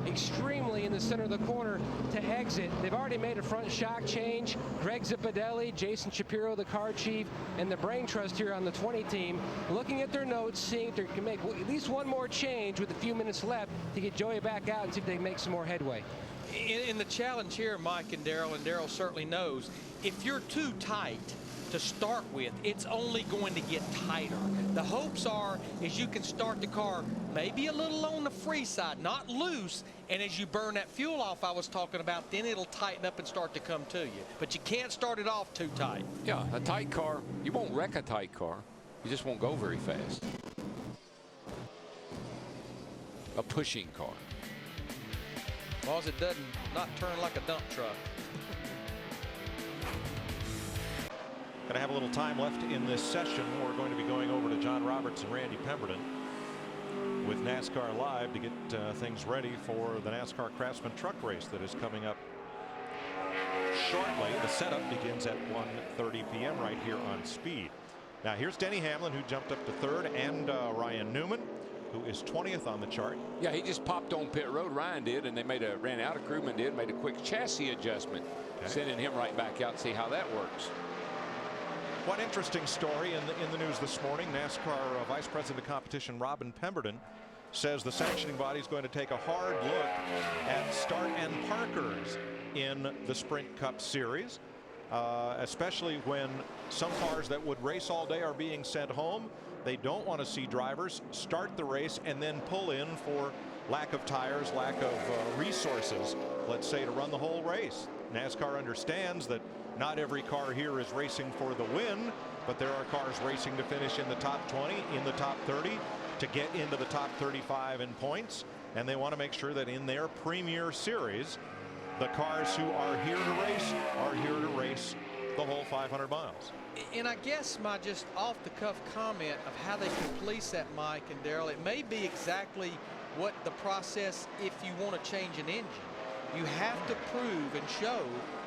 extremely in the center of the corner to exit. They've already made a front shock change. Greg Zipadelli, Jason Shapiro, the car chief, and the brain trust here on the 20 team, looking at their notes, seeing if they can make at least one more change with a few minutes left to get Joey back out and see if they can make some more headway. In the challenge here, Mike and Darryl certainly knows, if you're too tight to start with, it's only going to get tighter. The hopes are is you can start the car maybe a little on the free side, not loose, and as you burn that fuel off I was talking about, then it'll tighten up and start to come to you. But you can't start it off too tight. Yeah, a tight car, you won't wreck a tight car. You just won't go very fast. A pushing car. As long as it doesn't not turn like a dump truck. Going to have a little time left in this session. We're going to be going over to John Roberts and Randy Pemberton with NASCAR Live to get things ready for the NASCAR Craftsman Truck Race that is coming up shortly. The setup begins at 1:30 p.m. right here on Speed. Now here's Denny Hamlin, who jumped up to third, and Ryan Newman, who is 20th on the chart. Yeah, he just popped on pit road. Ryan did, and they ran out of crewman made a quick chassis adjustment, sending him right back out to see how that works. One interesting story in the news this morning. NASCAR Vice President of Competition Robin Pemberton says the sanctioning body is going to take a hard look at start and parkers in the Sprint Cup Series, especially when some cars that would race all day are being sent home. They don't want to see drivers start the race and then pull in for lack of tires, lack of resources, let's say, to run the whole race. NASCAR understands that Not every car here is racing for the win, but there are cars racing to finish in the top 20, in the top 30, to get into the top 35 in points. And they want to make sure that in their premier series, the cars who are here to race the whole 500 miles. And I guess my just off-the-cuff comment of how they can police that, Mike and Darrell, it may be exactly what the process if you want to change an engine. You have to prove and show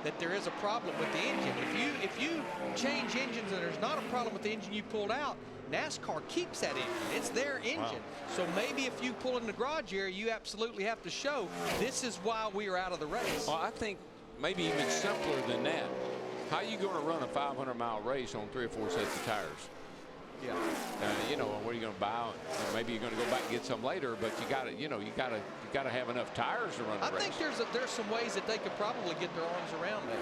that there is a problem with the engine. If you change engines and there's not a problem with the engine you pulled out, NASCAR keeps that engine. It's their engine. Wow. So maybe if you pull in the garage area, you absolutely have to show this is why we are out of the race. Well, I think maybe even simpler than that. How are you going to run a 500-mile race on 3 or 4 sets of tires? Yeah. You know, what are you going to buy? Maybe you're going to go back and get some later, but you got to, you got to have enough tires to run the race. I think there's some ways that they could probably get their arms around that.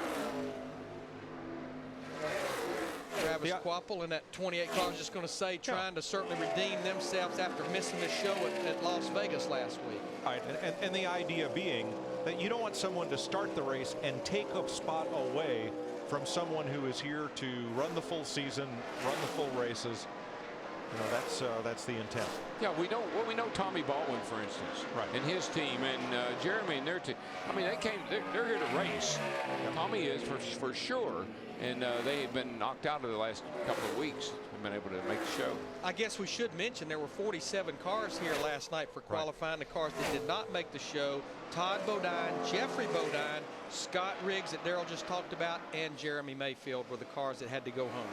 Travis Quapple in that 28 car, I was just going to say, trying to certainly redeem themselves after missing the show at Las Vegas last week. All right, and the idea being that you don't want someone to start the race and take a spot away from someone who is here to run the full season, run the full races. You know, that's the intent. Yeah, we know Tommy Baldwin, for instance, right, and his team, and Jeremy and their team. I mean, they're here to race. Tommy is for sure, and they had been knocked out of the last couple of weeks and been able to make the show. I guess we should mention there were 47 cars here last night for qualifying. The cars that did not make the show: Todd Bodine, Jeffrey Bodine, Scott Riggs that Darrell just talked about, and Jeremy Mayfield were the cars that had to go home.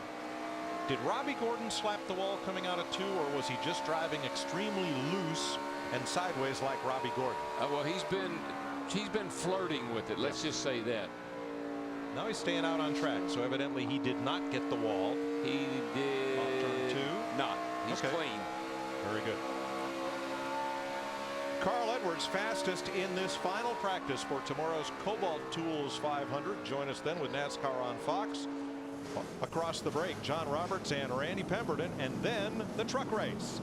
Did Robbie Gordon slap the wall coming out of 2, or was he just driving extremely loose and sideways like Robbie Gordon? Well, he's been flirting with it. Let's just say that. Now he's staying out on track, so evidently he did not get the wall. He did on turn 2. Not. He's clean. Very good. Carl Edwards fastest in this final practice for tomorrow's Kobalt Tools 500. Join us then with NASCAR on Fox. Across the break, John Roberts and Randy Pemberton, and then the truck race.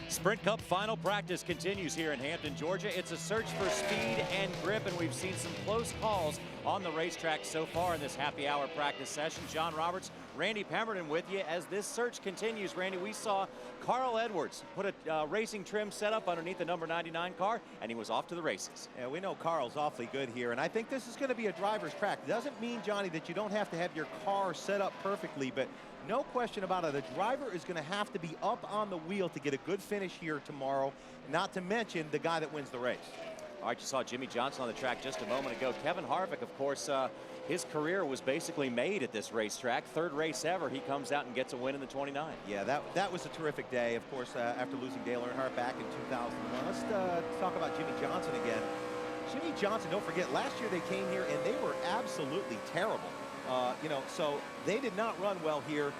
Sprint Cup final practice continues here in Hampton, Georgia. It's a search for speed and grip, and we've seen some close calls on the racetrack so far in this happy hour practice session. John Roberts, Randy Pemberton with you as this search continues. Randy, we saw Carl Edwards put a racing trim setup underneath the number 99 car, and he was off to the races. Yeah, we know Carl's awfully good here, and I think this is going to be a driver's track. It doesn't mean, Johnny, that you don't have to have your car set up perfectly, but no question about it, the driver is going to have to be up on the wheel to get a good finish here tomorrow, not to mention the guy that wins the race. All right, you saw Jimmie Johnson on the track just a moment ago. Kevin Harvick, of course, his career was basically made at this racetrack. Third race ever, he comes out and gets a win in the 29. Yeah, that was a terrific day, of course, after losing Dale Earnhardt back in 2001. Let's talk about Jimmie Johnson again. Jimmie Johnson, don't forget, last year they came here and they were absolutely terrible. You know, so they did not run well here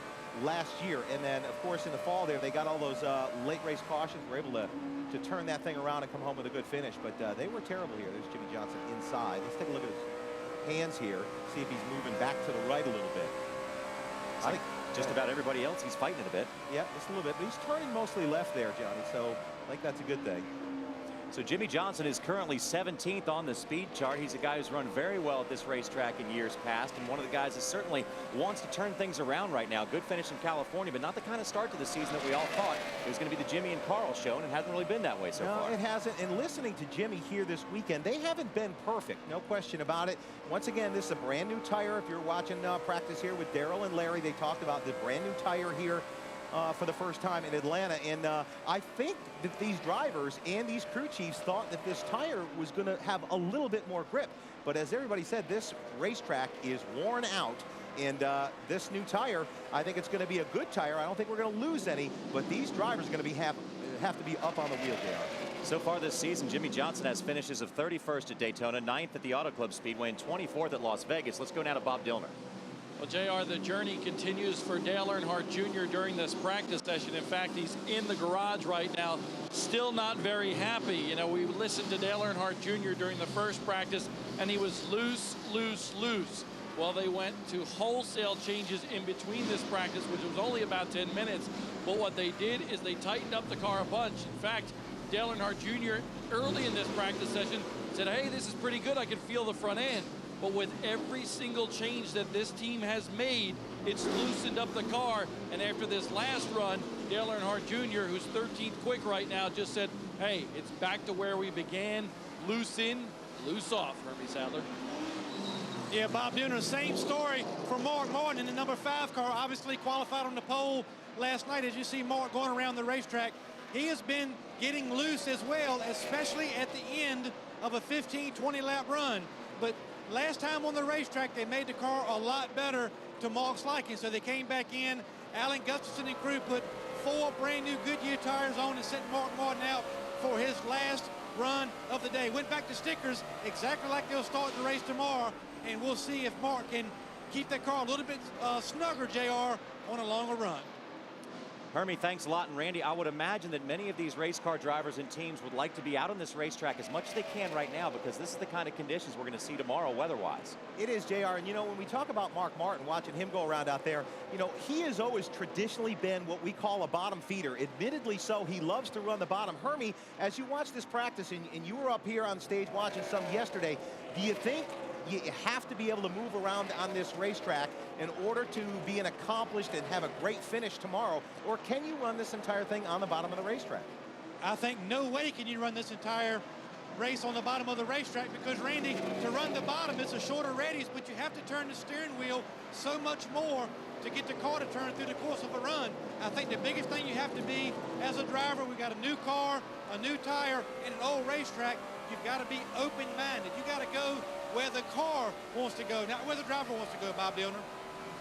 last year. And then, of course, in the fall there, they got all those late race cautions, were able to turn that thing around and come home with a good finish. But they were terrible here. There's Jimmie Johnson inside. Let's take a look at his hands here, see if he's moving back to the right a little bit. I think just about everybody else, he's fighting it a bit. Yeah, just a little bit. But he's turning mostly left there, Johnny, so I think that's a good thing. So Jimmie Johnson is currently 17th on the speed chart. He's a guy who's run very well at this racetrack in years past, and one of the guys that certainly wants to turn things around right now. Good finish in California, but not the kind of start to the season that we all thought it was going to be the Jimmie and Carl show, and it hasn't really been that way so far. No, it hasn't. And listening to Jimmie here this weekend, they haven't been perfect, no question about it. Once again, this is a brand new tire. If you're watching practice here with Darrell and Larry, they talked about the brand new tire here for the first time in Atlanta. And I think that these drivers and these crew chiefs thought that this tire was going to have a little bit more grip. But as everybody said, this racetrack is worn out. And this new tire, I think it's going to be a good tire. I don't think we're going to lose any. But these drivers are going to have to be up on the wheel, JR. So far this season, Jimmie Johnson has finishes of 31st at Daytona, 9th at the Auto Club Speedway, and 24th at Las Vegas. Let's go now to Bob Dillner. Well, JR, the journey continues for Dale Earnhardt Jr. during this practice session. In fact, he's in the garage right now, still not very happy. You know, we listened to Dale Earnhardt Jr. during the first practice, and he was loose, loose, loose. Well, they went to wholesale changes in between this practice, which was only about 10 minutes. But what they did is they tightened up the car a bunch. In fact, Dale Earnhardt Jr. early in this practice session said, hey, this is pretty good. I can feel the front end. But with every single change that this team has made, it's loosened up the car. And after this last run, Dale Earnhardt Jr., who's 13th quick right now, just said, hey, it's back to where we began. Loose in, loose off, Hermie Sadler. Yeah, Bob Dooner, same story for Mark Martin in the number 5 car. Obviously qualified on the pole last night. As you see Mark going around the racetrack, he has been getting loose as well, especially at the end of a 15-20 lap run. But last time on the racetrack, they made the car a lot better to Mark's liking. So they came back in. Alan Gustafson and crew put 4 brand new Goodyear tires on and sent Mark Martin out for his last run of the day. Went back to stickers exactly like they'll start the race tomorrow. And we'll see if Mark can keep that car a little bit snugger, JR, on a longer run. Hermie, thanks a lot. And Randy, I would imagine that many of these race car drivers and teams would like to be out on this racetrack as much as they can right now, because this is the kind of conditions we're going to see tomorrow weather-wise. It is, JR. And, you know, when we talk about Mark Martin, watching him go around out there, you know, he has always traditionally been what we call a bottom feeder. Admittedly so, he loves to run the bottom. Hermie, as you watch this practice, and you were up here on stage watching some yesterday, do you think you have to be able to move around on this racetrack in order to be an accomplished and have a great finish tomorrow? Or can you run this entire thing on the bottom of the racetrack? I think no way can you run this entire race on the bottom of the racetrack, because, Randy, to run the bottom, it's a shorter radius, but you have to turn the steering wheel so much more to get the car to turn through the course of a run. I think the biggest thing you have to be as a driver, we've got a new car, a new tire, and an old racetrack. You've got to be open-minded. You got to go where the car wants to go, not where the driver wants to go, Bob Dillner.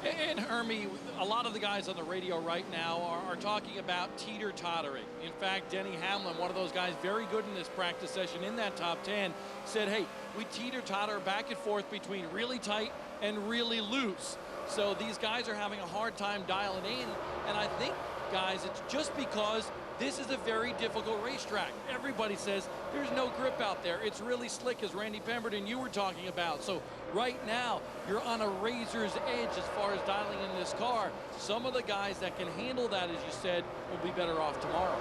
And Hermie, a lot of the guys on the radio right now are talking about teeter-tottering. In fact, Denny Hamlin, one of those guys very good in this practice session in that top 10, said, hey, we teeter-totter back and forth between really tight and really loose. So these guys are having a hard time dialing in. And I think, guys, it's just because this is a very difficult racetrack. Everybody says there's no grip out there. It's really slick, as Randy Pemberton, you were talking about. So right now, you're on a razor's edge as far as dialing in this car. Some of the guys that can handle that, as you said, will be better off tomorrow.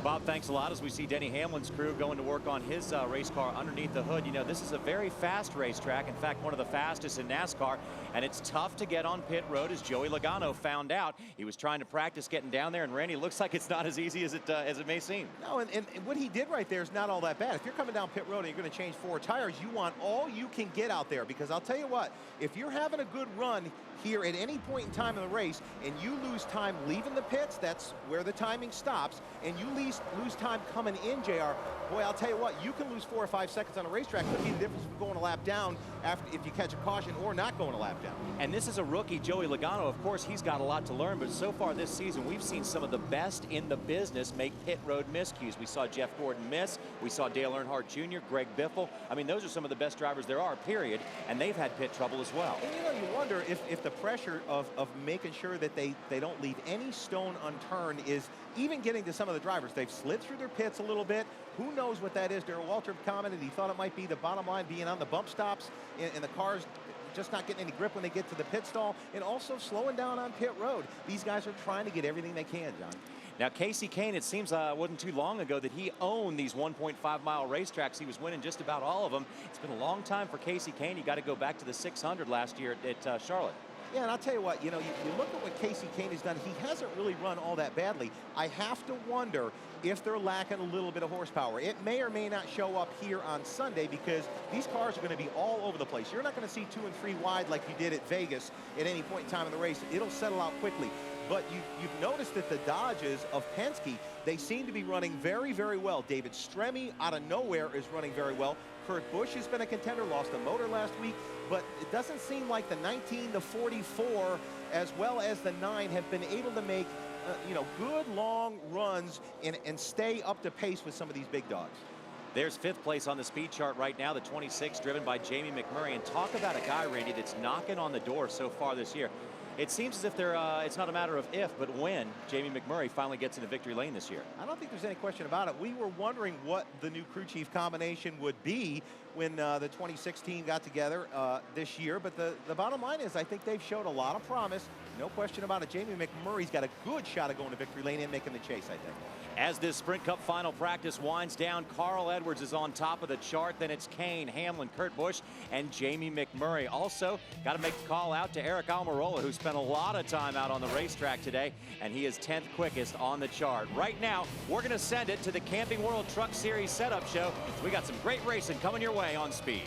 Bob, thanks a lot. As we see Denny Hamlin's crew going to work on his race car underneath the hood. You know, this is a very fast racetrack. In fact, one of the fastest in NASCAR. And it's tough to get on pit road, as Joey Logano found out. He was trying to practice getting down there, and Randy, looks like it's not as easy as it may seem. No, and what he did right there is not all that bad. If you're coming down pit road and you're going to change 4 tires, you want all you can get out there, because I'll tell you what, if you're having a good run here at any point in time in the race and you lose time leaving the pits, that's where the timing stops, and you lose time coming in, JR, boy, I'll tell you what, you can lose 4 or 5 seconds on a racetrack. Could be the difference between going a lap down after, if you catch a caution, or not going a lap down. And this is a rookie, Joey Logano. Of course, he's got a lot to learn, but so far this season, we've seen some of the best in the business make pit road miscues. We saw Jeff Gordon miss. We saw Dale Earnhardt Jr., Greg Biffle. I mean, those are some of the best drivers there are, period, and they've had pit trouble as well. And, you know, you wonder if the pressure of making sure that they don't leave any stone unturned is even getting to some of the drivers. They've slid through their pits a little bit. Who knows what that is? Darrell Waltrip commented he thought it might be the bottom line being on the bump stops and the cars just not getting any grip when they get to the pit stall, and also slowing down on pit road. These guys are trying to get everything they can, John. Now, Kasey Kahne, it seems wasn't too long ago that he owned these 1.5-mile racetracks. He was winning just about all of them. It's been a long time for Kasey Kahne. You got to go back to the 600 last year at Charlotte. Yeah, and I'll tell you what, you know, you look at what Kasey Kahne has done. He hasn't really run all that badly. I have to wonder if they're lacking a little bit of horsepower. It may or may not show up here on Sunday, because these cars are going to be all over the place. You're not going to see 2 and 3 wide like you did at Vegas at any point in time in the race. It'll settle out quickly. But you've noticed that the Dodges of Penske, they seem to be running very, very well. David Stremme out of nowhere is running very well. Kurt Busch has been a contender, lost a motor last week, but it doesn't seem like the 19, the 44, as well as the 9 have been able to make you know, good long runs and stay up to pace with some of these big dogs. There's 5th place on the speed chart right now, the 26, driven by Jamie McMurray. And talk about a guy, Randy, that's knocking on the door so far this year. It seems as if it's not a matter of if, but when Jamie McMurray finally gets into victory lane this year. I don't think there's any question about it. We were wondering what the new crew chief combination would be when the 2016 got together this year. But the bottom line is I think they've showed a lot of promise. No question about it. Jamie McMurray's got a good shot of going to victory lane and making the chase, I think. As this Sprint Cup final practice winds down, Carl Edwards is on top of the chart. Then it's Kahne, Hamlin, Kurt Busch, and Jamie McMurray. Also, got to make a call out to Eric Almirola, who spent a lot of time out on the racetrack today, and he is 10th quickest on the chart. Right now, we're going to send it to the Camping World Truck Series setup show. We got some great racing coming your way on Speed.